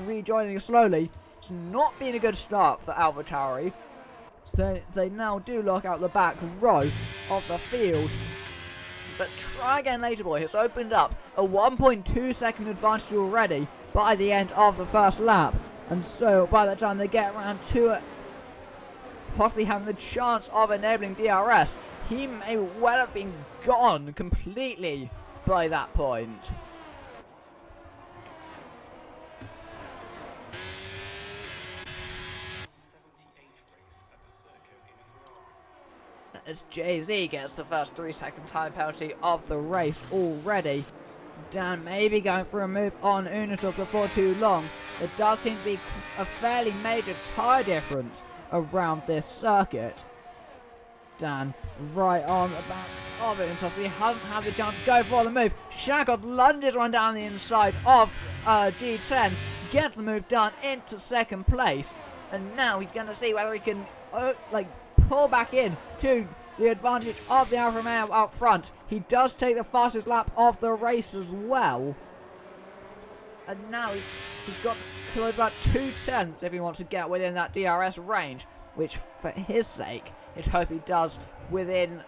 rejoining slowly. It's not been a good start for AlphaTauri. So they now do lock out the back row of the field. But Try Again Later Boy has opened up a 1.2 second advantage already by the end of the first lap. And so by the time they get around to it, possibly having the chance of enabling DRS, he may well have been gone completely by that point. As Jay-Z gets the first 3-second time penalty of the race already. Dan may be going for a move on Unitos before too long. There does seem to be a fairly major tyre difference around this circuit. Dan right on the back of it, and so he hasn't had the chance to go for the move. Shackles lunges one down the inside of D10, gets the move done into second place, and now he's going to see whether he can pull back in to the advantage of the Alfa Romeo out front. He does take the fastest lap of the race as well. And now he's got to close about 2/10 if he wants to get within that DRS range, which for his sake, he'd hope he does within,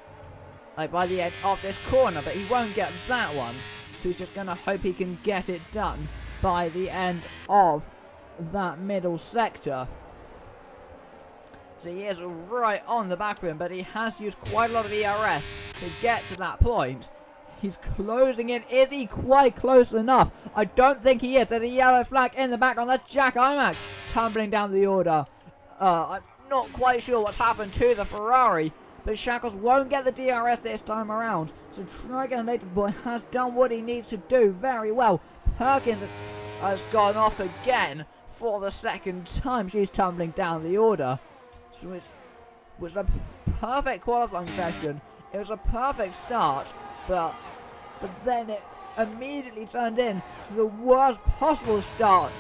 by the edge of this corner, but he won't get that one. So he's just going to hope he can get it done by the end of that middle sector. So he is right on the back of him, but he has used quite a lot of ERS to get to that point. He's closing in. Is he quite close enough? I don't think he is. There's a yellow flag in the background. That's Jack Imac tumbling down the order. I'm not quite sure what's happened to the Ferrari, but Shackles won't get the DRS this time around. So Try Again Later Boy has done what he needs to do very well. Perkins has gone off again for the second time. She's tumbling down the order. So it was a perfect qualifying session. It was a perfect start, but then it immediately turned in to the worst possible start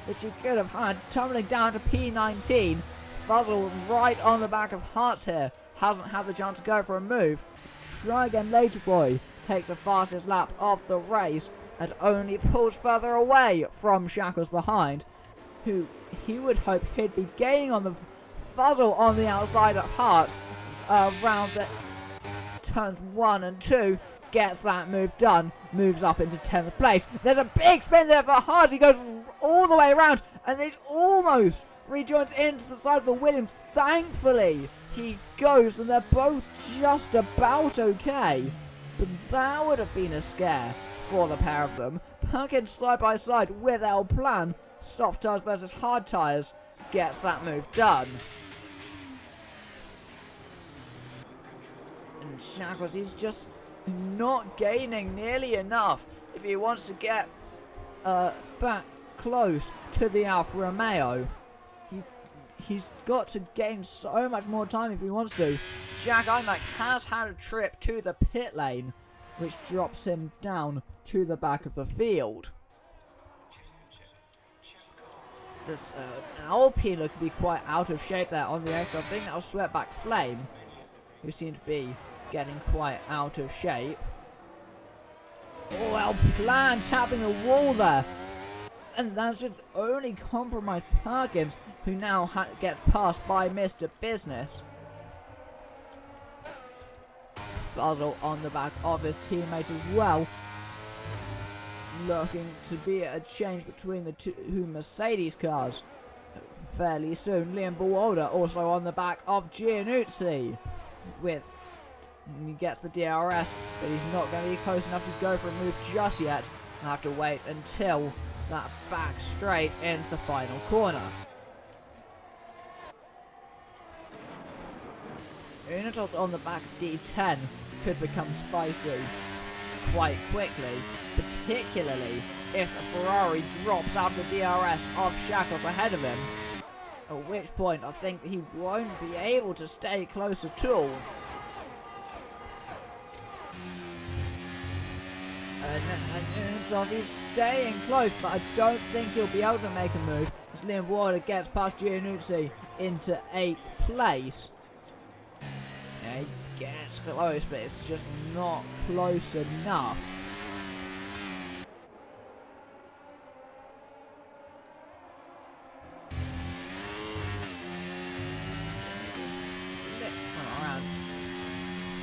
that she could have had, tumbling down to P19. Fuzzle right on the back of Hearts here. Hasn't had the chance to go for a move. Try Again Later Boy takes the fastest lap of the race and only pulls further away from Shackles behind, who he would hope he'd be gaining on the Fuzzle on the outside of Hearts around the turns 1 and 2. Gets that move done, moves up into 10th place. There's a big spin there for Hart. He goes all the way around, and he's almost rejoins into the side of the Williams. Thankfully, he goes, and they're both just about okay. But that would have been a scare for the pair of them. Perkins side by side with our plan. Soft tyres versus hard tyres. Gets that move done. And Shackles, he's just not gaining nearly enough if he wants to get back close to the Alfa Romeo. He's got to gain so much more time if he wants to. Jack Imac has had a trip to the pit lane, which drops him down to the back of the field. This Alpine looked to be quite out of shape there on the exit. I think that was Sweatback Flame, who seemed to be getting quite out of shape. Oh, well, Plan tapping the wall there. And that's just only compromised Perkins, who now gets passed by Mr. Business. Fuzzle on the back of his teammate as well. Looking to be a change between the two Mercedes cars fairly soon. Liam Buwalda also on the back of Giannuzzi. He gets the DRS, but he's not going to be close enough to go for a move just yet. I'll have to wait until that back straight into the final corner. Unitos on the back of D10 could become spicy quite quickly, particularly if the Ferrari drops out the DRS of Shackles ahead of him, at which point I think he won't be able to stay close at all. And he's staying close, but I don't think he'll be able to make a move as Liam Warder gets past Giannuzzi into 8th place. Yeah, he gets close, but it's just not close enough. Around.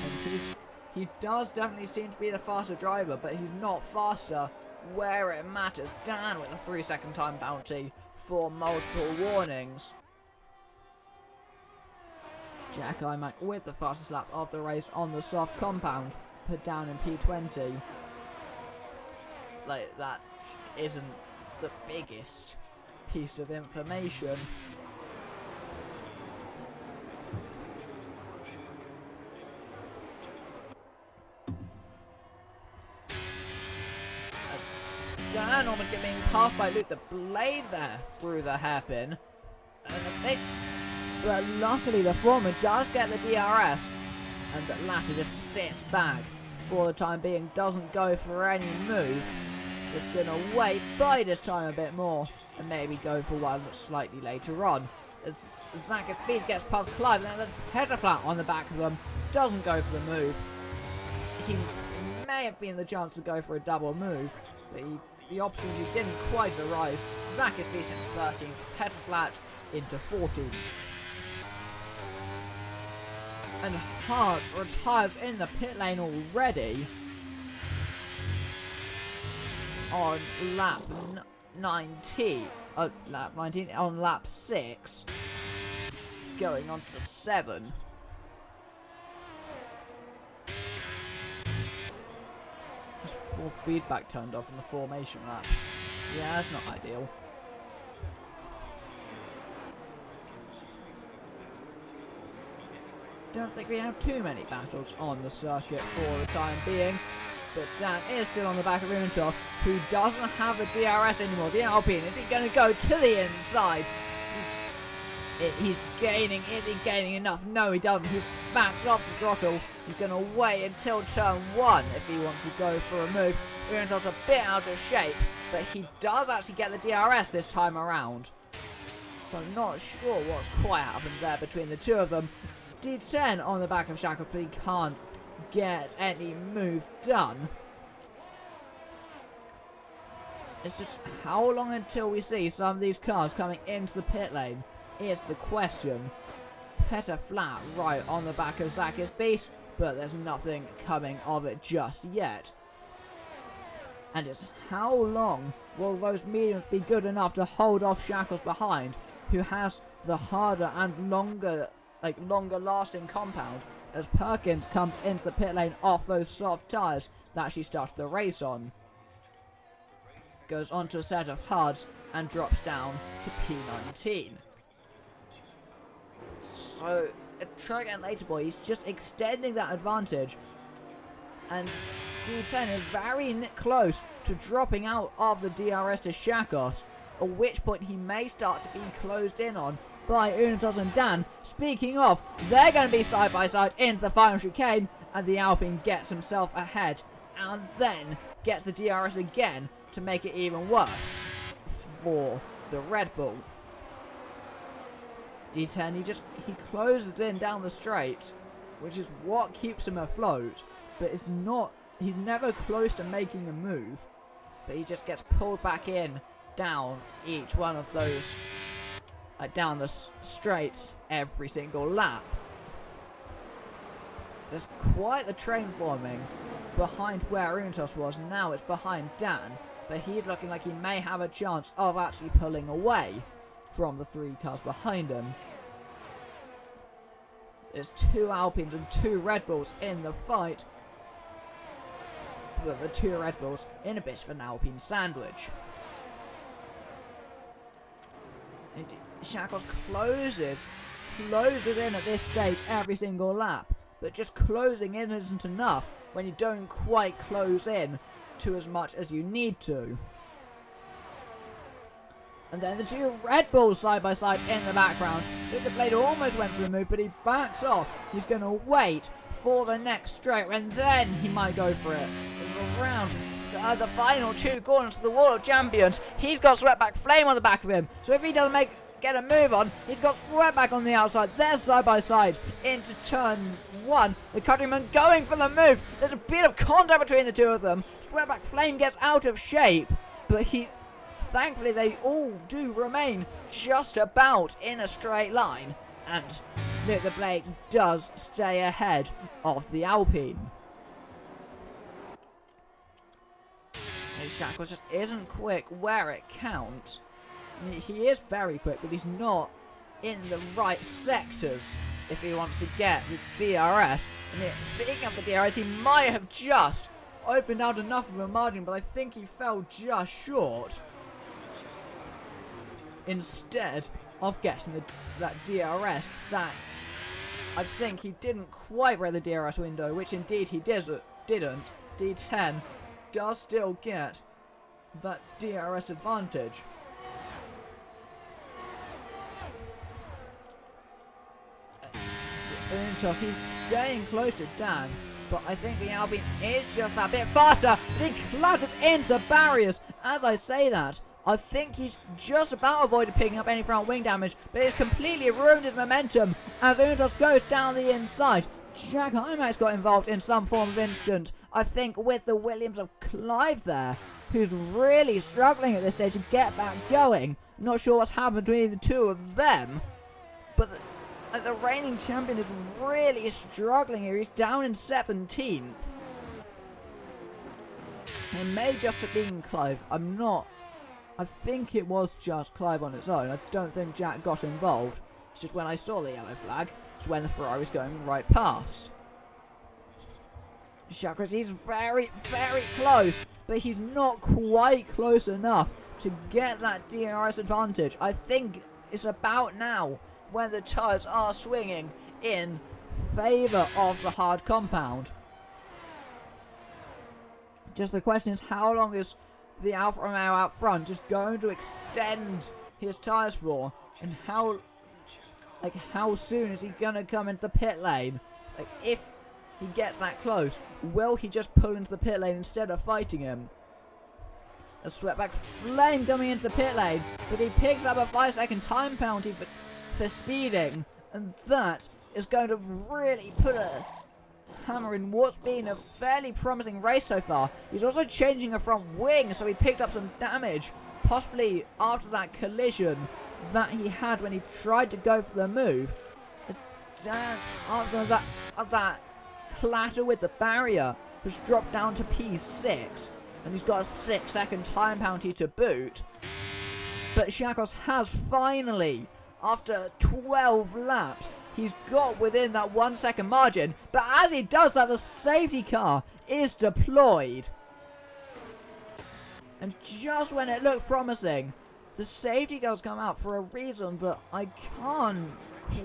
And he does definitely seem to be the faster driver, but he's not faster where it matters. Dan with a 3-second time bounty for multiple warnings. Jack Imac with the fastest lap of the race on the soft compound, put down in P20. Like, that isn't the biggest piece of information. Dan almost getting passed by Luke the Blade there through the hairpin. And but luckily the Foreman does get the DRS and the latter just sits back for the time being, doesn't go for any move. Just gonna wait, bide his time a bit more, and maybe go for one slightly later on. As Zakis Beast gets past Clive, and then there's Petaflat on the back of them, doesn't go for the move. He may have been the chance to go for a double move, but the opportunity didn't quite arise. Zakis Beast into 13, Petaflat into 14. And Hart retires in the pit lane already on lap 19. On lap 6. Going on to 7. There's full feedback turned off in the formation lap. Yeah, that's not ideal. Don't think we have too many battles on the circuit for the time being, but Dan is still on the back of Unitos, who doesn't have a DRS anymore. The Alpine, is he going to go to the inside? He's gaining, is he gaining enough? No, he doesn't. He's backs off the throttle. He's going to wait until turn 1 if he wants to go for a move. Unitos a bit out of shape, but he does actually get the DRS this time around. So I'm not sure what's quite happened there between the two of them. D10 on the back of Shackles, but he can't get any move done. It's just how long until we see some of these cars coming into the pit lane is the question. Petaflat right on the back of Zakis Beast, but there's nothing coming of it just yet. And it's how long will those mediums be good enough to hold off Shackles behind, who has the harder and longer lasting compound, as Perkins comes into the pit lane off those soft tyres that she started the race on. Goes onto a set of hards and drops down to P19. So, try again later, boy. He's just extending that advantage, and D10 is very close to dropping out of the DRS to Shakos, at which point he may start to be closed in on by Unitos and Dan. Speaking of, they're going to be side by side into the final chicane, and the Alpine gets himself ahead and then gets the DRS again to make it even worse for the Red Bull. D10, he closes in down the straight, which is what keeps him afloat, but he's never close to making a move, but he just gets pulled back in down each one of those down the straights every single lap. There's quite the train forming behind where Unitos was. Now it's behind Dan, but he's looking like he may have a chance of actually pulling away from the 3 cars behind him. There's 2 Alpines and 2 Red Bulls in the fight, but the 2 Red Bulls in a bit of an Alpine sandwich. And Shackles closes in at this stage every single lap, but just closing in isn't enough when you don't quite close in to as much as you need to. And then the 2 Red Bulls side by side in the background. The blade almost went for the move, but he backs off. He's going to wait for the next straight, and then he might go for it. It's around the final 2 corners of the World Champions. He's got Sweatback Flame on the back of him, so if he doesn't get a move on, he's got Sweatback on the outside. They're side by side into turn 1. The Countryman going for the move. There's a bit of contact between the 2 of them. Sweatback Flame gets out of shape, but thankfully they all do remain just about in a straight line, and the Blade does stay ahead of the Alpine. Shackles just isn't quick where it counts. I mean, he is very quick, but he's not in the right sectors if he wants to get the DRS. I mean, speaking of the DRS, he might have just opened out enough of a margin, but I think he fell just short instead of getting that DRS that I think he didn't quite read the DRS window, which indeed he didn't. D10 does still get that DRS advantage. Untos, he's staying close to Dan, but I think the Alpine is just that bit faster. He clatters into the barriers. As I say that, I think he's just about avoided picking up any front wing damage, but it's completely ruined his momentum as Untos goes down the inside. Jack Hymax got involved in some form of incident, I think, with the Williams of Clive there, who's really struggling at this stage to get back going. Not sure what's happened between the two of them, but the reigning champion is really struggling here. He's down in 17th. It may just have been Clive. I think it was just Clive on its own. I don't think Jack got involved. It's just when I saw the yellow flag, it's when the Ferrari's going right past. Chakras, he's very, very close, but he's not quite close enough to get that DRS advantage. I think it's about now when the tyres are swinging in favour of the hard compound. Just the question is, how long is the Alfa Romeo out front just going to extend his tyres for, and how soon is he going to come into the pit lane? Like, if he gets that close, will he just pull into the pit lane instead of fighting him? A Sweatback Flame coming into the pit lane, but he picks up a 5-second time penalty for speeding, and that is going to really put a hammer in what's been a fairly promising race so far. He's also changing a front wing, so he picked up some damage, possibly after that collision that he had when he tried to go for the move. After that clatter with the barrier has dropped down to P6, and he's got a 6-second time penalty to boot. But Shakos has finally, after 12 laps, he's got within that 1-second margin, but as he does that, the safety car is deployed. And just when it looked promising, the safety car's come out for a reason, but I can't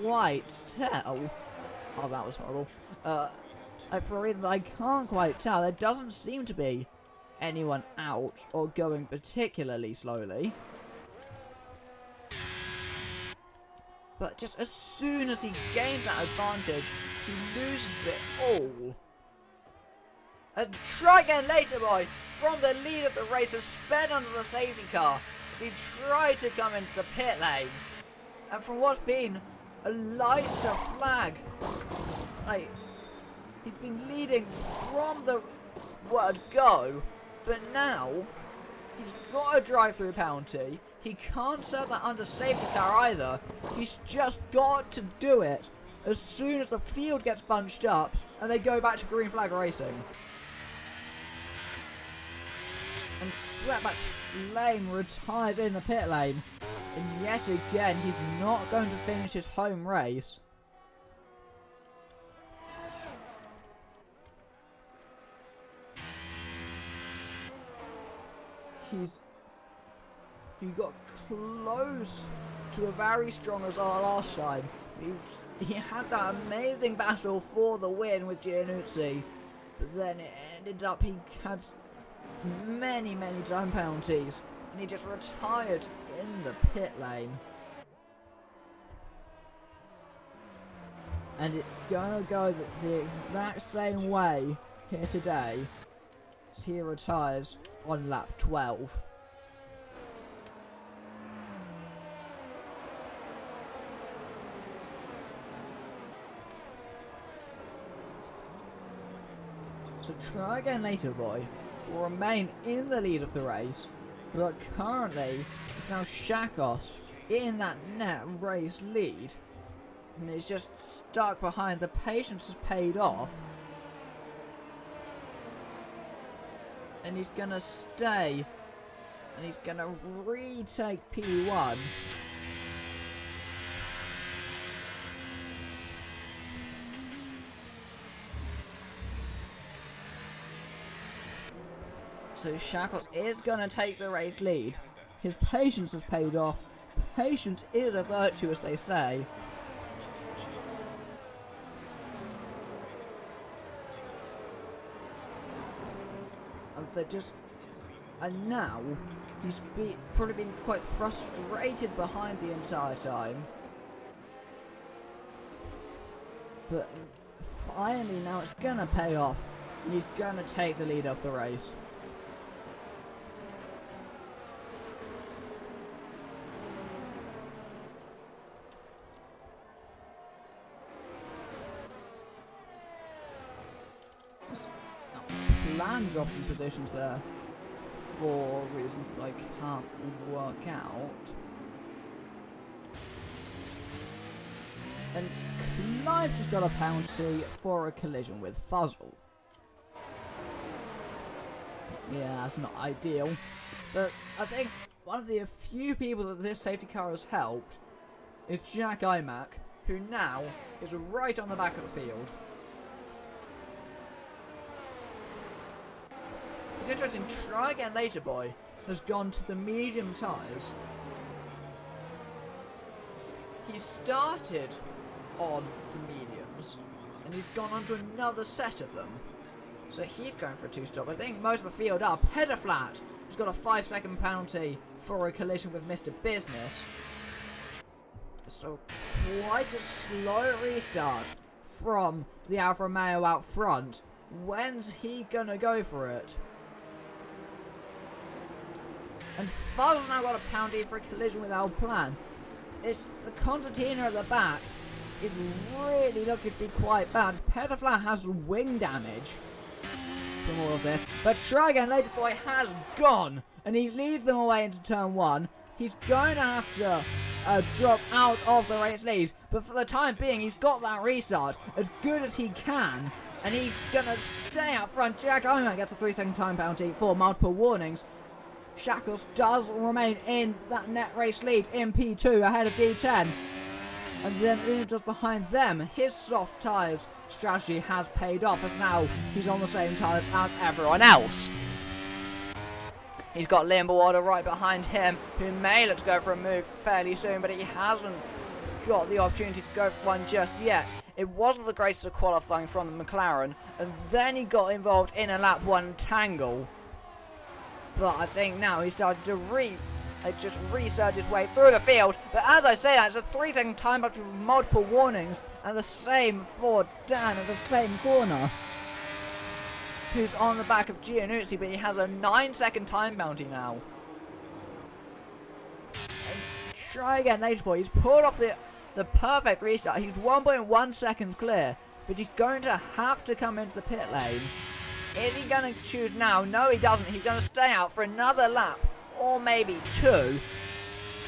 quite tell. Oh, that was horrible. For a reason that I can't quite tell, there doesn't seem to be anyone out or going particularly slowly. But just as soon as he gains that advantage, he loses it all. And try again later, boy, from the lead of the race, has sped under the safety car as he tried to come into the pit lane. And from what's been a lighter flag, he's been leading from the word go, but now he's got a drive-through penalty. He can't serve that under safety car either. He's just got to do it as soon as the field gets bunched up and they go back to green flag racing. And Sweatback Flame retires in the pit lane. And yet again, he's not going to finish his home race. He got close to a very strong result last time. He had that amazing battle for the win with Giannuzzi, but then it ended up he had many time penalties, and he just retired in the pit lane. And it's gonna go the exact same way here today as he retires on lap 12. So try again later, boy. Will remain in the lead of the race, but currently it's now Shakos in that net race lead, and he's just stuck behind. The patience has paid off, and he's gonna stay, and he's gonna retake P1. So Shakos is going to take the race lead. His patience has paid off. Patience is a virtue, as they say. And now he's probably been quite frustrated behind the entire time. But finally now it's gonna pay off. And he's gonna take the lead of the race. Plan dropping positions there for reasons that I can't work out. And Clive's just got a penalty for a collision with Fuzzle. Yeah, that's not ideal. But I think one of the few people that this safety car has helped is Jack Imac, who now is right on the back of the field. It's interesting, Try Again Later Boy has gone to the medium tyres. He started on the mediums, and he's gone on to another set of them. So he's going for a two-stop. I think most of the field up. Header flat has got a 5-second penalty for a collision with Mr. Business. So quite a slow restart from the Alfa Romeo out front. When's he gonna go for it? And Fuzzle's now got a penalty for a collision with our plan. It's the concertina at the back is really looking to be quite bad. Petaflat has wing damage from all of this, but Try Again Later Boy has gone, and he leads them away into turn 1. He's going to have to drop out of the race lead, but for the time being, he's got that restart as good as he can, and he's going to stay out front. Jack Oman gets a 3-second time penalty for multiple warnings. Shackles does remain in that net race lead in P2 ahead of D10. And then just behind them, his soft tyres strategy has paid off as now he's on the same tyres as everyone else. He's got Limberwater right behind him, who may look to go for a move fairly soon, but he hasn't got the opportunity to go for one just yet. It wasn't the greatest of qualifying from the McLaren, and then he got involved in a lap 1 tangle. But I think now he's started to just resurge his way through the field. But as I say that, it's a 3-second time up with multiple warnings, and the same for Dan at the same corner, who's on the back of Giannuzzi, but he has a 9-second time penalty now. And Try Again Later Boy, he's pulled off the perfect restart. He's 1.1 seconds clear, but he's going to have to come into the pit lane. Is he going to choose now? No, he doesn't. He's going to stay out for another lap, or maybe 2,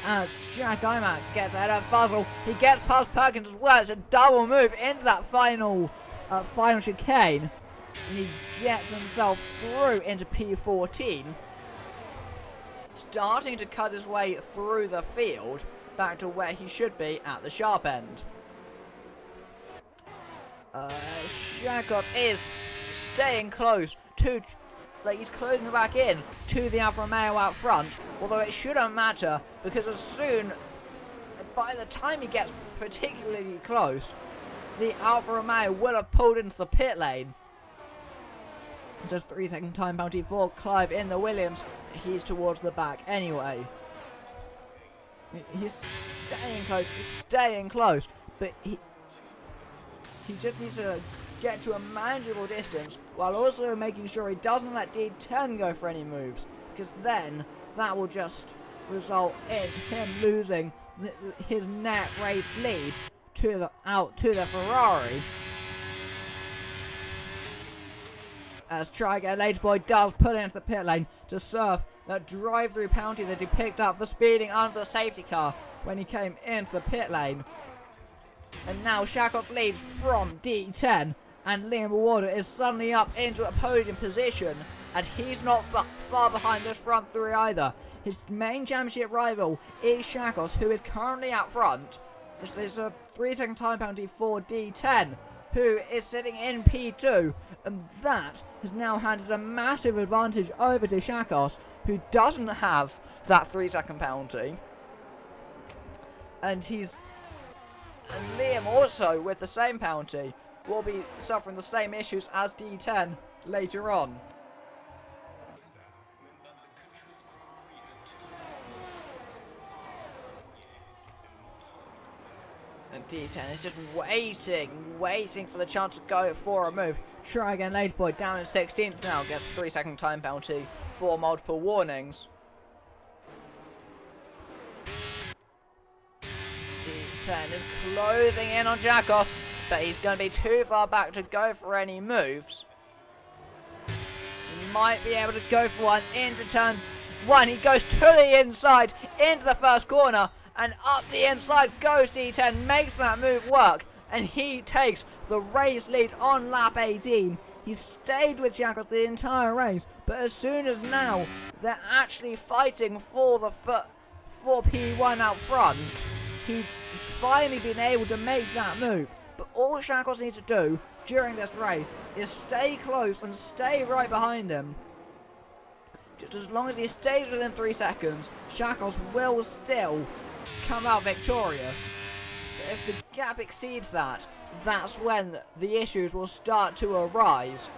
as Jack Imac gets ahead of Fuzzle. He gets past Perkins as well. It's a double move into that final chicane, and he gets himself through into P14, starting to cut his way through the field back to where he should be at the sharp end. Shakos is staying close to, he's closing back in to the Alfa Romeo out front, although it shouldn't matter, because by the time he gets particularly close, the Alfa Romeo will have pulled into the pit lane. Just 3-second time penalty for Clive in the Williams. He's towards the back anyway. He's staying close, but he just needs to get to a manageable distance while also making sure he doesn't let D10 go for any moves, because then that will just result in him losing his net race lead to the Ferrari. As Try Again Later Boy does pull into the pit lane to serve that drive-through penalty that he picked up for speeding under the safety car when he came into the pit lane. And now Shakov leads from D10, and Liam Warder is suddenly up into a podium position, and he's not far behind this front 3 either. His main championship rival is Shakos, who is currently out front. This is a 3-second time penalty for D10, who is sitting in P2, and that has now handed a massive advantage over to Shakos, who doesn't have that 3-second penalty. And Liam also, with the same penalty, will be suffering the same issues as D10 later on. And D10 is just waiting for the chance to go for a move. Try again later, boy. Down in 16th now. Gets a 3-second time penalty for multiple warnings. D10 is closing in on Jakos, but he's going to be too far back to go for any moves. He might be able to go for one into turn 1. He goes to the inside, into the first corner, and up the inside goes D10, makes that move work, and he takes the race lead on lap 18. He stayed with Jakos the entire race, but as soon as now they're actually fighting for the for P1 out front, he's finally been able to make that move. But all Jakos needs to do during this race is stay close and stay right behind him. Just as long as he stays within 3 seconds, Jakos will still come out victorious. But if the gap exceeds that, that's when the issues will start to arise.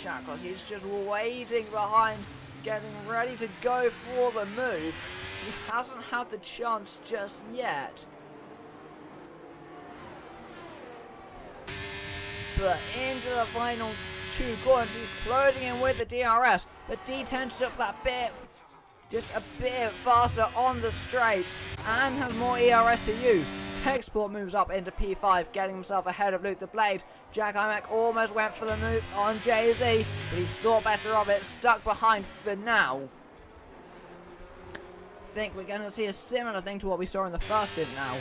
Jakos, he's just waiting behind, getting ready to go for the move. He hasn't had the chance just yet. But into the final 2 corners, he's closing in with the DRS, but D10's just a bit faster on the straights and has more ERS to use. Techsport moves up into P5, getting himself ahead of Luke the Blade. Jack Imac almost went for the move on Jay-Z, but he thought better of it, stuck behind for now. I think we're going to see a similar thing to what we saw in the first stint now.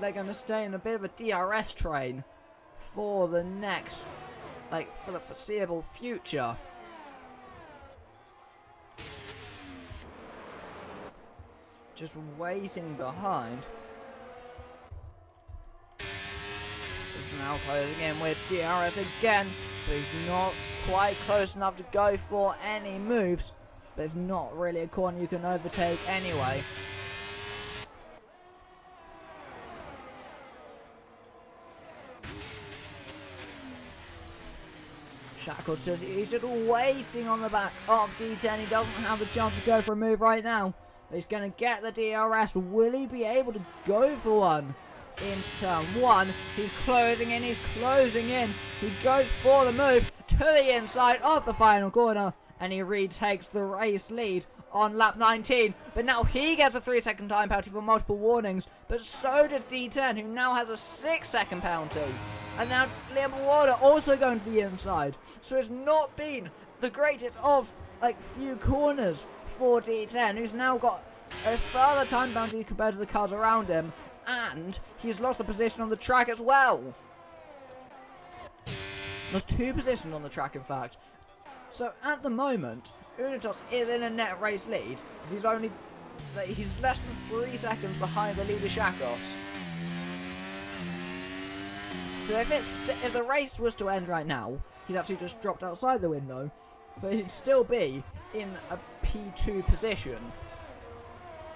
They're going to stay in a bit of a DRS train for the next, for the foreseeable future. Just waiting behind. Just now closing in with DRS again, but he's not quite close enough to go for any moves. But it's not really a corner you can overtake anyway. Shackles he's just waiting on the back of D10. He doesn't have the chance to go for a move right now. He's going to get the DRS. Will he be able to go for one in turn 1? He's closing in. He goes for the move to the inside of the final corner, and he retakes the race lead on lap 19. But now he gets a 3-second time penalty for multiple warnings, but so does D10, who now has a 6-second penalty. And now Liam Warder also going to the inside. So it's not been the greatest of few corners for D10, who's now got a further time bounty compared to the cars around him, and he's lost the position on the track as well. Lost 2 positions on the track, in fact. So at the moment, Unitos is in a net race lead, as he's less than 3 seconds behind the leader Shakos. So if the race was to end right now, he's actually just dropped outside the window, but he'd still be in a P2 position.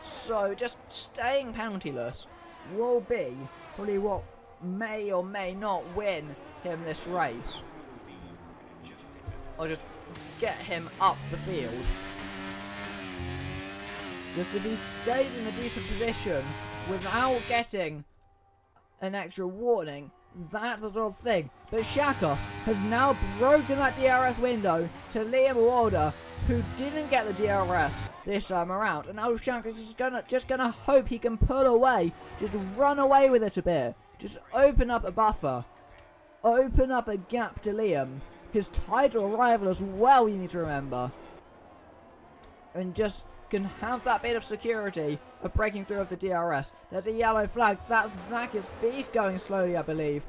So just staying penaltyless will be probably what may or may not win him this race. Or just get him up the field. Just if he stays in a decent position without getting an extra warning, that's the sort of thing. But Shakos has now broken that DRS window to Liam Walder, who didn't get the DRS this time around. And now Shakos is just gonna hope he can pull away, just run away with it a bit, just open up a buffer, open up a gap to Liam, his title rival as well, you need to remember, and just can have that bit of security of breaking through of the DRS. There's a yellow flag. That's Zakis Beast going slowly, I believe.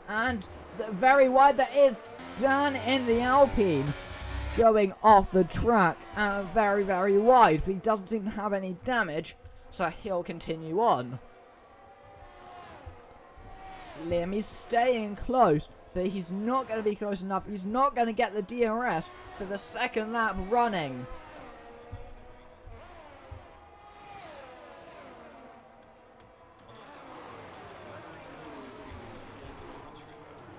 And very wide, that is Dan in the Alpine going off the track and very, very wide. But he doesn't seem to have any damage, so he'll continue on. Liam is staying close, but he's not going to be close enough. He's not going to get the DRS for the second lap running.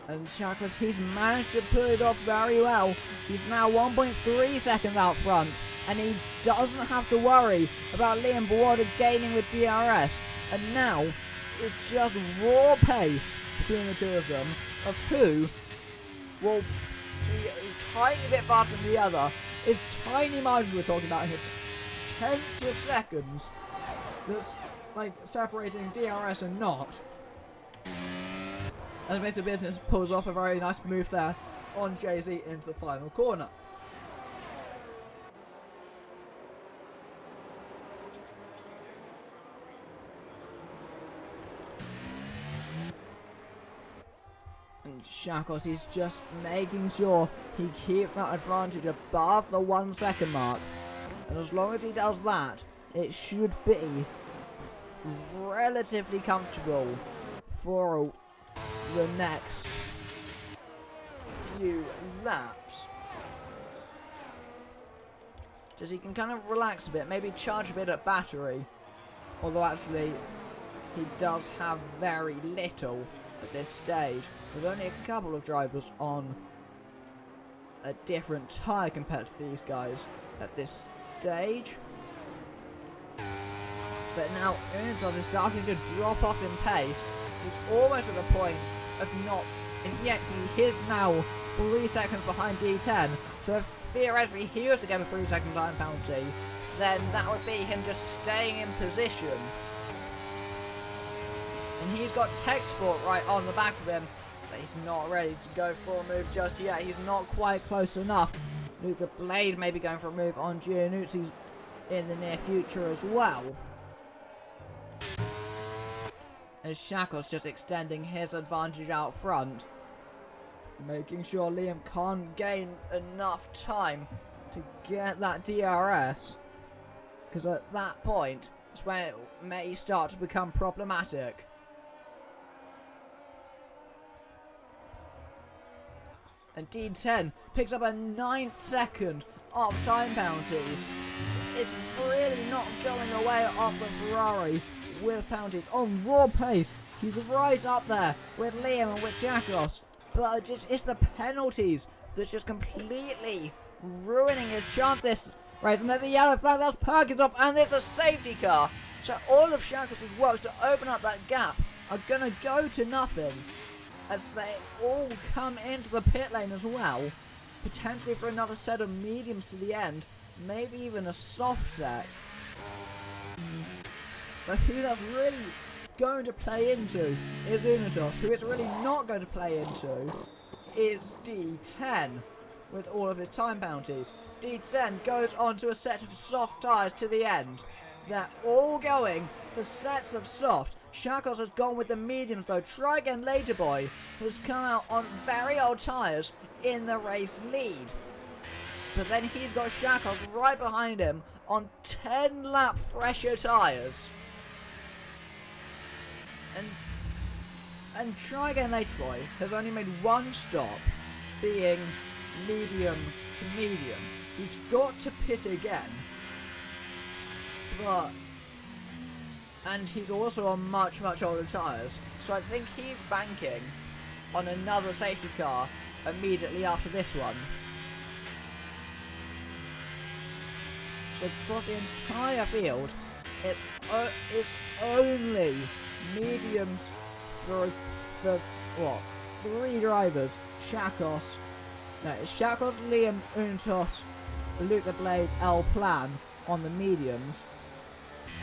And Shackles, he's managed to pull it off very well. He's now 1.3 seconds out front, and he doesn't have to worry about Liam Buada gaining with DRS. And now, it's just raw pace between the two of them, of who will be a tiny bit faster than the other. It's tiny margins we're talking about here, tenths of seconds. That's like separating DRS and not. And Mr. Business pulls off a very nice move there on Jay-Z into the final corner. And Shackles, he's just making sure he keeps that advantage above the 1 second mark. And as long as he does that, it should be relatively comfortable for the next few laps. Just he can kind of relax a bit, maybe charge a bit of battery. Although actually, he does have very little at this stage. There's only a couple of drivers on a different tyre compared to these guys at this stage. But now Unitas is starting to drop off in pace. He's almost at the point of not, and yet he is now 3 seconds behind D10. So if theoretically he was to get a 3 second time penalty, then that would be him just staying in position. And he's got Tech Sport right on the back of him, but he's not ready to go for a move just yet. He's not quite close enough. Luke the Blade may be going for a move on Giannuzzi's in the near future as well. As Shackles just extending his advantage out front, making sure Liam can't gain enough time to get that DRS, because at that point is when it may start to become problematic. And D10 picks up a 9th second of time penalties. It's really not going away off the Ferrari with penalties on raw pace. He's right up there with Liam and with Shackles, but it's the penalties that's just completely ruining his chance this race. And there's a yellow flag, that's Perkins off, and there's a safety car. So all of Shackles' works to open up that gap are gonna go to nothing, as they all come into the pit lane as well, potentially for another set of mediums to the end, maybe even a soft set. But who that's really going to play into is Unitas. Who it's really not going to play into is D10 with all of his time penalties. D10 goes on to a set of soft tyres to the end. They're all going for sets of soft. Shackles has gone with the mediums though. Try Again Later Boy has come out on very old tyres in the race lead. But then he's got Shackles right behind him on 10 lap fresher tyres. And Try Again Later Boy has only made one stop, being medium to medium. He's got to pit again. And he's also on much older tyres, so I think he's banking on another safety car immediately after this one. So across the entire field, it's only mediums for what? 3 drivers. Shackles, Liam, Unitas, Luke the Blade, El Plan on the mediums.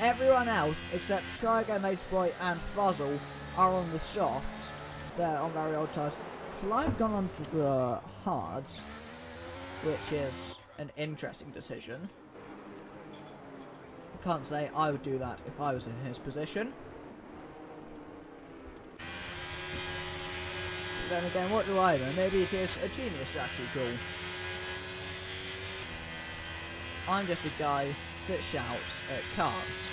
Everyone else, except Try Again Later Boy and Fuzzle, are on the softs. They're on very old tyres. Clive gone on to the hards, which is an interesting decision. I can't say I would do that if I was in his position. But then again, what do I know? Maybe it is a genius strategy tool. I'm just a guy that shouts at cars.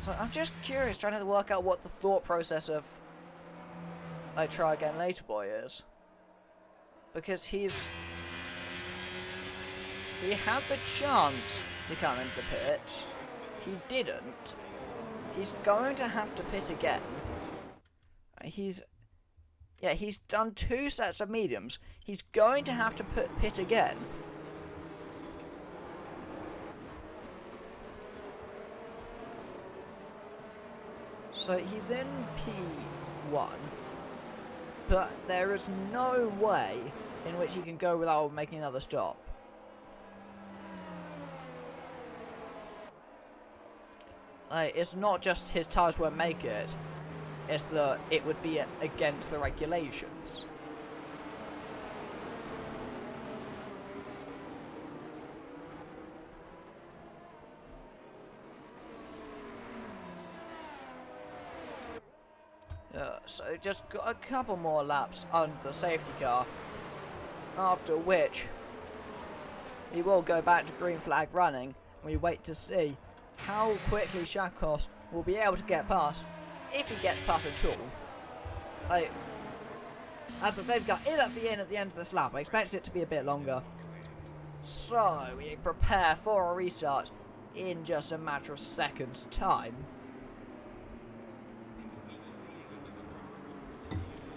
So I'm just curious, trying to work out what the thought process of Try Again Later Boy is. Because he had the chance to come into the pit, he didn't, he's going to have to pit again. He's done 2 sets of mediums. He's going to have to pit again. So he's in P1, but there is no way in which he can go without making another stop. It's not just his tyres won't make it, it's that it would be against the regulations. So just got a couple more laps on the safety car, after which he will go back to green flag running. We wait to see how quickly Shakos will be able to get past, if he gets past at all. As the safety car is at the end of this lap, I expect it to be a bit longer. So we prepare for a restart in just a matter of seconds' time.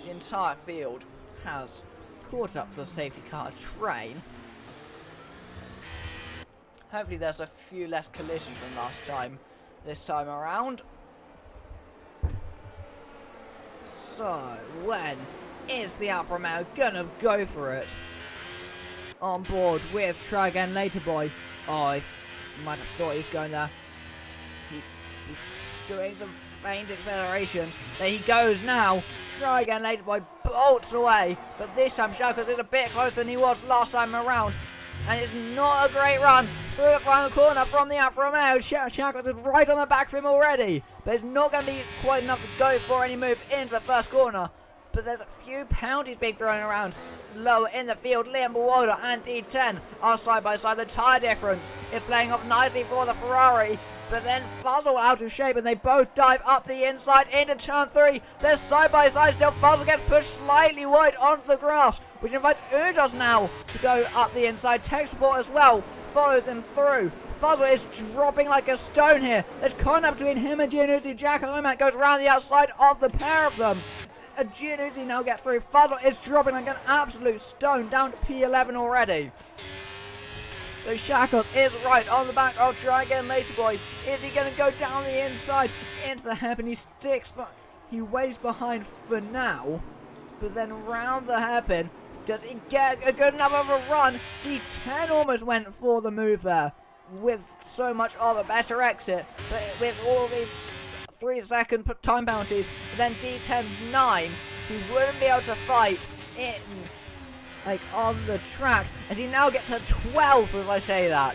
The entire field has caught up to the safety car train. Hopefully there's a few less collisions than last time, this time around. So, when is the Alfa Romeo gonna go for it? On board with Try Again Later Boy. Oh, I might have thought he's going to... He's doing some faint accelerations. There he goes now. Try Again Later Boy bolts away. But this time Shakos is a bit closer than he was last time around. And it's not a great run through the final corner from the Alfa Romeo. Shakos is right on the back of him already. But it's not going to be quite enough to go for any move into the first corner. But there's a few penalties being thrown around. Lower in the field, Liam Buwoda and D10 are side by side. The tyre difference is playing off nicely for the Ferrari. But then Fuzzle out of shape and they both dive up the inside into turn 3. They're side by side still. Fuzzle gets pushed slightly wide onto the grass, which invites Udos now to go up the inside. Tech support as well follows him through. Fuzzle is dropping like a stone here. There's contact between him and Giannuzzi. Jack Omac goes around the outside of the pair of them. Giannuzzi now gets through. Fuzzle is dropping like an absolute stone down to P11 already. So Shakos is right on the back. I'll try again later, boy. Is he going to go down the inside into the hairpin? He sticks, but he waves behind for now. But then round the hairpin, does he get a good enough of a run? D10 almost went for the move there with so much of a better exit. But with all these 3-second time penalties, then D10's 9, he wouldn't be able to fight in, like, on the track, as he now gets a 12 as I say that.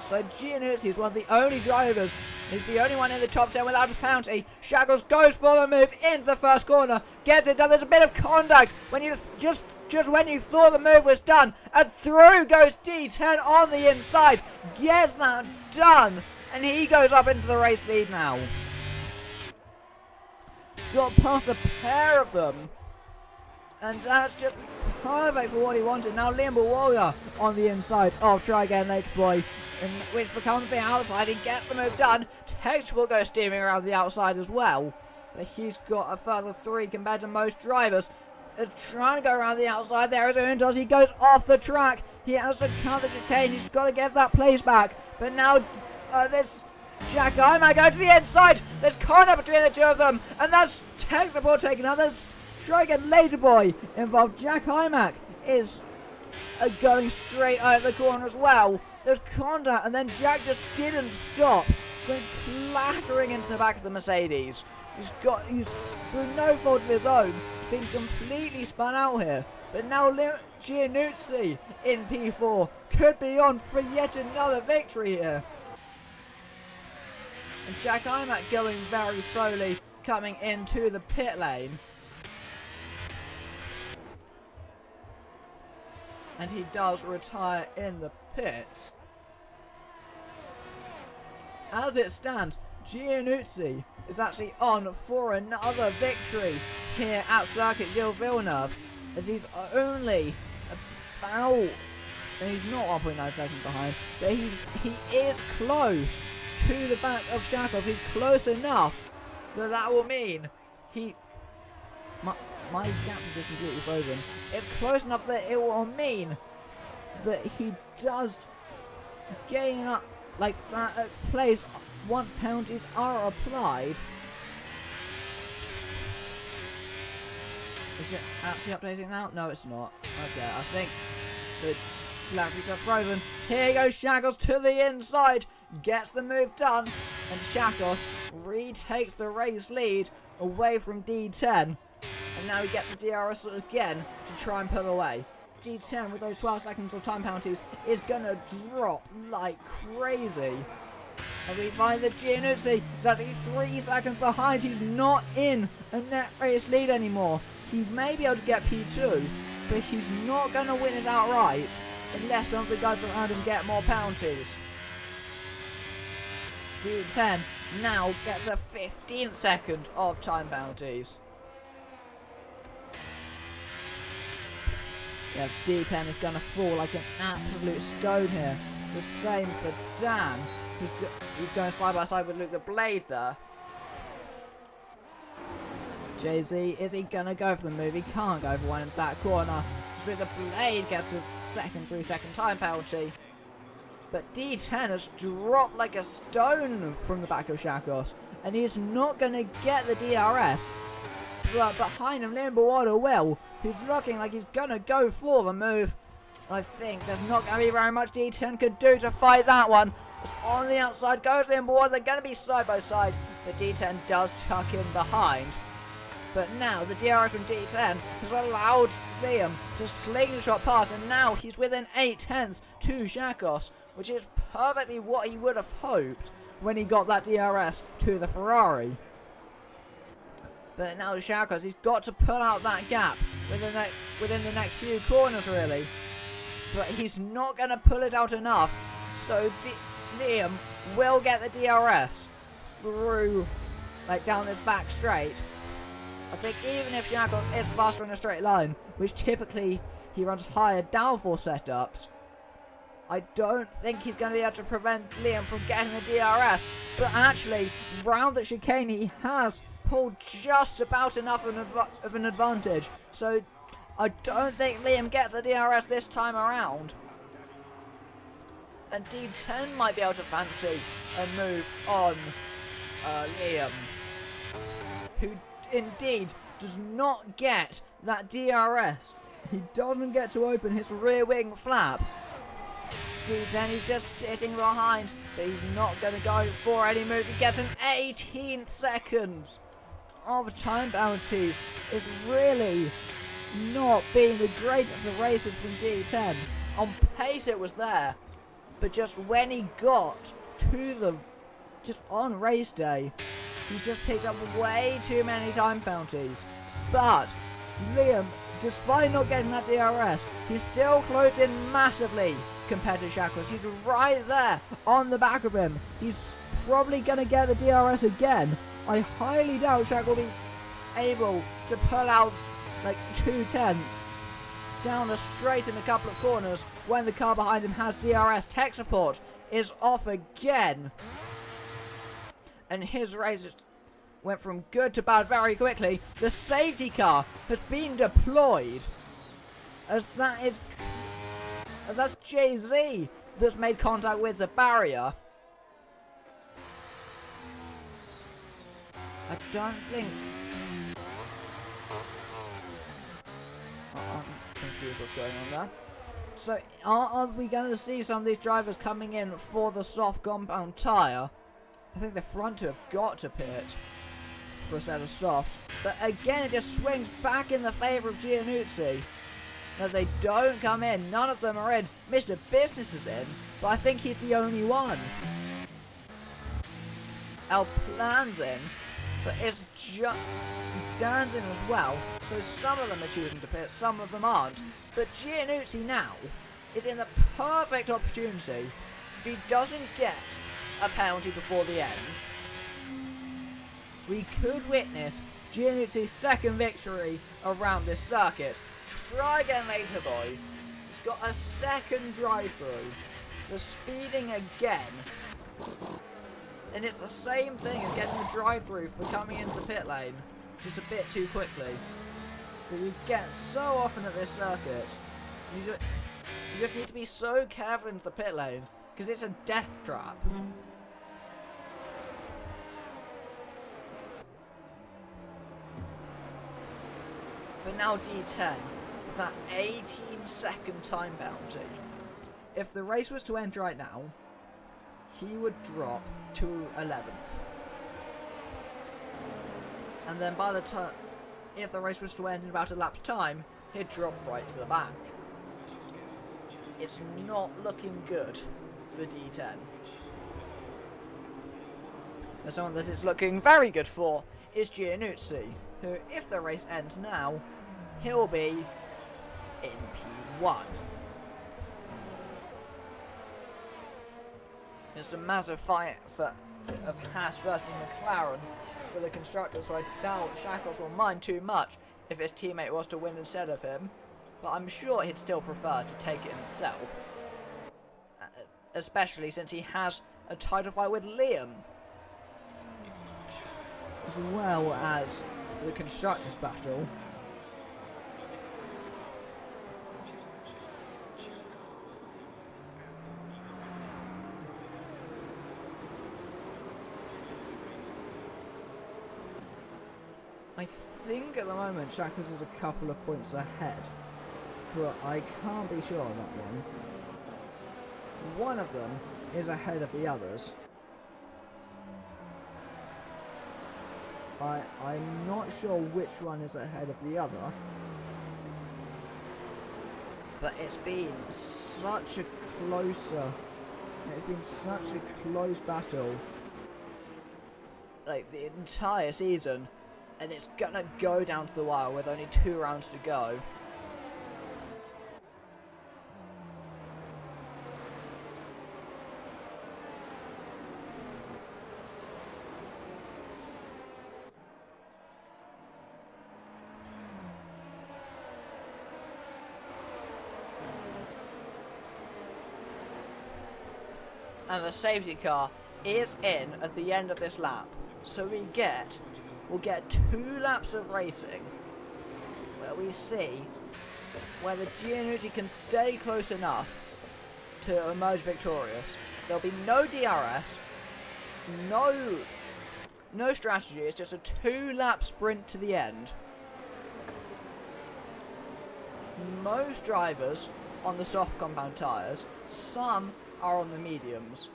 So Giannuzzi is one of the only drivers, he's the only one in the top 10 without a penalty. Shakos goes for the move into the first corner, gets it done. There's a bit of contact when you just when you thought the move was done, and through goes D10 on the inside, gets that done, and he goes up into the race lead now. Got past a pair of them. And that's just perfect for what he wanted. Now Liam Buwoda on the inside. Oh, try again later, boy. And which becomes the outside. He gets the move done. Tex will go steaming around the outside as well. But he's got a further 3 compared to most drivers. Trying to go around the outside. There is Undos. He goes off the track. He has to cut the chicane. He's got to get that place back. But now this Jack Imac go to the inside. There's contact between the two of them. And that's Tex support taken out. That's Try Again Later Boy involved. Jack Imac is going straight out of the corner as well. There's contact, and then Jack just didn't stop, going clattering into the back of the Mercedes. He's through no fault of his own, been completely spun out here. But now Giannuzzi in P4 could be on for yet another victory here. And Jack Imac going very slowly, coming into the pit lane. And he does retire in the pit. As it stands, Giannuzzi is actually on for another victory here at Circuit Gilles Villeneuve, as he's only about and he's not 1.9 seconds behind, but he is close to the back of Shackles. He's close enough that will mean my gap is just completely frozen. It's close enough that it will mean that he does gain up like that place once penalties are applied. Is it actually updating now? No, it's not. Okay, I think the telemetry just frozen. Here goes Shackles to the inside, gets the move done, and Shackles retakes the race lead away from D10. And now he gets the DRS again to try and pull away. D10 with those 12 seconds of time penalties is gonna drop like crazy. And we find that Giannuzzi is actually 3 seconds behind. He's not in a net race lead anymore. He may be able to get P2, but he's not going to win it outright unless some of the guys around him get more penalties. D10 now gets a 15th second of time penalties. Yes, D10 is going to fall like an absolute stone here. The same for Dan, who's going side by side with Luke the Blade there. Jay-Z, is he going to go for the move? He can't go for one in that corner. Luke the Blade gets a 3-second time penalty. But D10 has dropped like a stone from the back of Shackles, and he's not going to get the DRS. But behind him, Liam Bawada will, who's looking like he's going to go for the move. I think there's not going to be very much D10 could do to fight that one. It's on the outside goes Liam Bawada. They're going to be side by side, but D10 does tuck in behind. But now the DRS from D10 has allowed Liam to slingshot past, and now he's within 8/10 to Shackles, which is perfectly what he would have hoped when he got that DRS to the Ferrari. But now Shackles, he's got to pull out that gap within the next few corners, really. But he's not going to pull it out enough, so Liam will get the DRS through, like, down this back straight. I think even if Shackles is faster in a straight line, which typically he runs higher downforce setups, I don't think he's going to be able to prevent Liam from getting the DRS. But actually, round the chicane, he has pulled just about enough of an advantage. So I don't think Liam gets the DRS this time around. And D10 might be able to fancy a move on Liam, who indeed does not get that DRS. He doesn't get to open his rear wing flap. D10, he's just sitting behind, but he's not going to go for any move. He gets an 18th second of time penalties. It's really not been the greatest of races from D10. On pace it was there, but just when he got to just on race day, he's just picked up way too many time penalties. But Liam, despite not getting that DRS, he's still closed in massively compared to Shackles. He's right there on the back of him. He's probably going to get the DRS again. I highly doubt Shackles will be able to pull out like 2/10 down a straight in a couple of corners when the car behind him has DRS. Tech support is off again. And his race went from good to bad very quickly. The safety car has been deployed, as that's Jay-Z that's made contact with the barrier. I don't think... I'm confused what's going on there. So, are we going to see some of these drivers coming in for the soft compound tyre? I think the front two have got to pit for a set of soft. But again, it just swings back in the favour of Giannuzzi. No, they don't come in. None of them are in. Mr. Business is in, but I think he's the only one. El Plan's in, but it's just... Dan's in as well, so some of them are choosing to pit, some of them aren't. But Giannuzzi now is in the perfect opportunity. If he doesn't get a penalty before the end, we could witness Giannuzzi's second victory around this circuit. Try again later, boy. got a second drive-through for speeding again. And it's the same thing as getting the drive-through for coming into the pit lane, just a bit too quickly. But you get so often at this circuit, you just need to be so careful into the pit lane, because it's a death trap. But now D10, with that 18-second time bounty. If the race was to end right now, he would drop to 11th. And then by the time, if the race was to end in about a lap's time, he'd drop right to the back. It's not looking good for D10. And someone that it's looking very good for is Giannuzzi, who, if the race ends now, he'll be in P1. It's a massive fight of Haas versus McLaren for the constructors, so I doubt Shackles will mind too much if his teammate was to win instead of him, but I'm sure he'd still prefer to take it himself, especially since he has a title fight with Liam, as well as the constructors battle. I think at the moment Shackles is a couple of points ahead, but I can't be sure on that one. One of them is ahead of the others. I'm not sure which one is ahead of the other, but it's been such a close battle, like the entire season. And it's gonna go down to the wire with only 2 rounds to go. And the safety car is in at the end of this lap, so we'll get 2 laps of racing where we see whether Giannuzzi can stay close enough to emerge victorious. There'll be no DRS, no strategy, it's just a 2-lap sprint to the end. Most drivers on the soft compound tyres, some are on the mediums.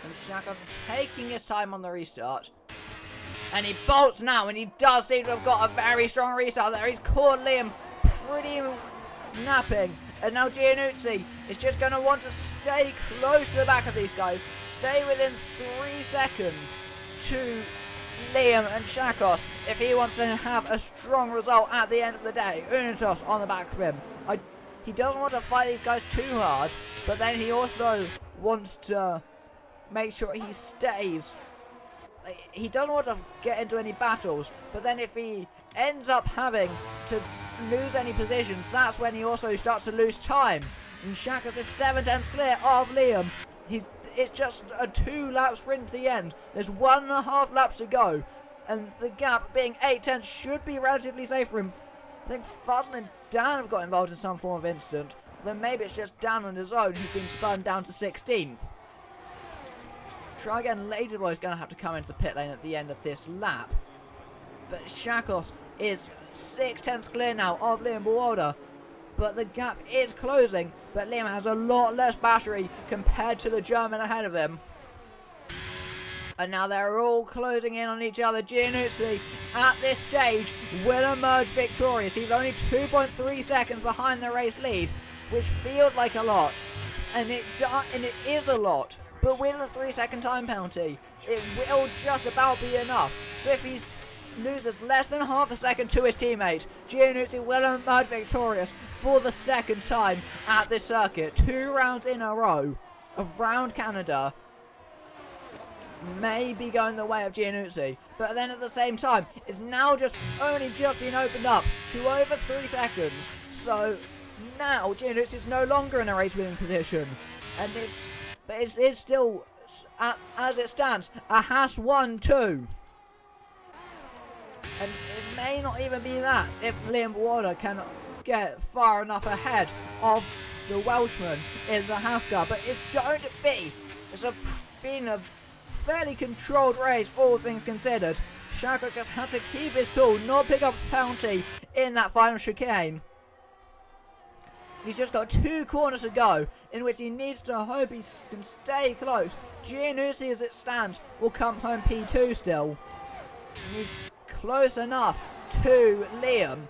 And Shackle's taking his time on the restart. And he bolts now, and he does seem to have got a very strong restart there. He's caught Liam pretty napping. And now Giannuzzi is just going to want to stay close to the back of these guys. Stay within 3 seconds to Liam and Shackles if he wants to have a strong result at the end of the day. Unitos on the back of him. He doesn't want to fight these guys too hard, but then he also wants to make sure he stays. He doesn't want to get into any battles, but then if he ends up having to lose any positions, that's when he also starts to lose time. And Shackles is 7/10 clear of Liam. It's just a 2-lap sprint to the end. There's 1.5 laps to go, and the gap being 8/10 should be relatively safe for him. I think Fuzzle and Dan have got involved in some form of incident. Then maybe it's just Dan on his own who's been spun down to 16th. Try again later, boy, is going to have to come into the pit lane at the end of this lap. But Shackles is 6/10 clear now of Liam Buwalda. But the gap is closing. But Liam has a lot less battery compared to the German ahead of him. And now they're all closing in on each other. Giannuzzi at this stage will emerge victorious. He's only 2.3 seconds behind the race lead, which feels like a lot. And it is a lot. But with a 3-second time penalty, it will just about be enough. So if he loses less than half a second to his teammate, Giannuzzi will emerge victorious for the 2nd time at this circuit. 2 rounds in a row around Canada may be going the way of Giannuzzi, but then at the same time, it's now only just been opened up to over 3 seconds. So now Giannuzzi is no longer in a race winning position, and it's still, as it stands, a Haas 1-2. And it may not even be that if Liam Warner can get far enough ahead of the Welshman in the Haas car, but it's going to be, been a fairly controlled race, all things considered. Shakos just had to keep his cool, not pick up a penalty in that final chicane. He's just got 2 corners to go, in which he needs to hope he can stay close. Giannuzzi, as it stands, will come home P2 still. And he's close enough to Liam.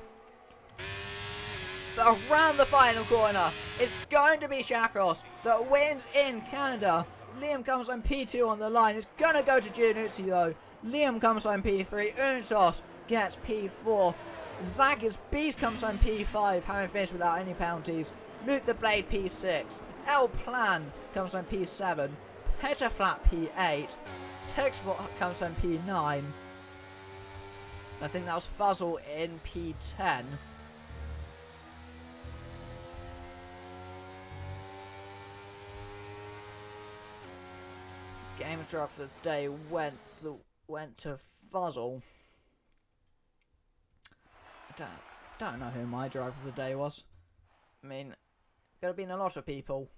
But around the final corner, it's going to be Shakos that wins in Canada. Liam comes on P2 on the line. It's going to go to Giannuzzi though. Liam comes on P3. Untos gets P4. Zakis Beast comes on P5, having finished without any penalties. Luke the Blade P6. El Plan comes on P7. Petaflat P8. Textbook comes on P9. I think that was Fuzzle in P10. Game of Drive for the day went to Fuzzle. I don't know who my driver of the day was. I mean, could have been a lot of people.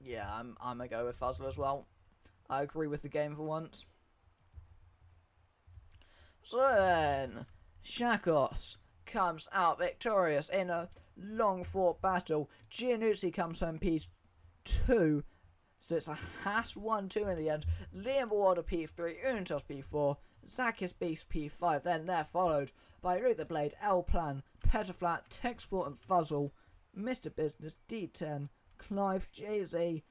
Yeah, I'm gonna go with Fuzzle as well. I agree with the game for once. So then, Shakos comes out victorious in a long fought battle. Giannuzzi comes home P2. So it's a Haas 1-2 in the end. Liam Warder P3, Untos P4, Zakis Beast P5. Then they're followed by Root the Blade, L Plan, Petaflat, Texport and Fuzzle, Mr. Business, D10, Clive, Jay-Z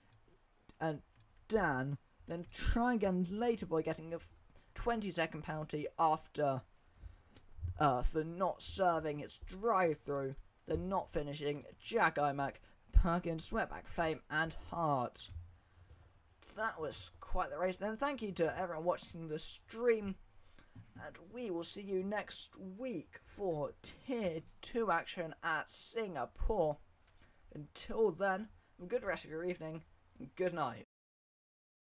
and Dan. Then Try Again Later Boy getting a 20-second penalty after for not serving its drive-through. Then not finishing Jack Imac, Perkins, Sweatback Flame and Hart. That was quite the race then. Thank you to everyone watching the stream, and we will see you next week for Tier 2 action at Singapore. Until then, have a good rest of your evening, and good night.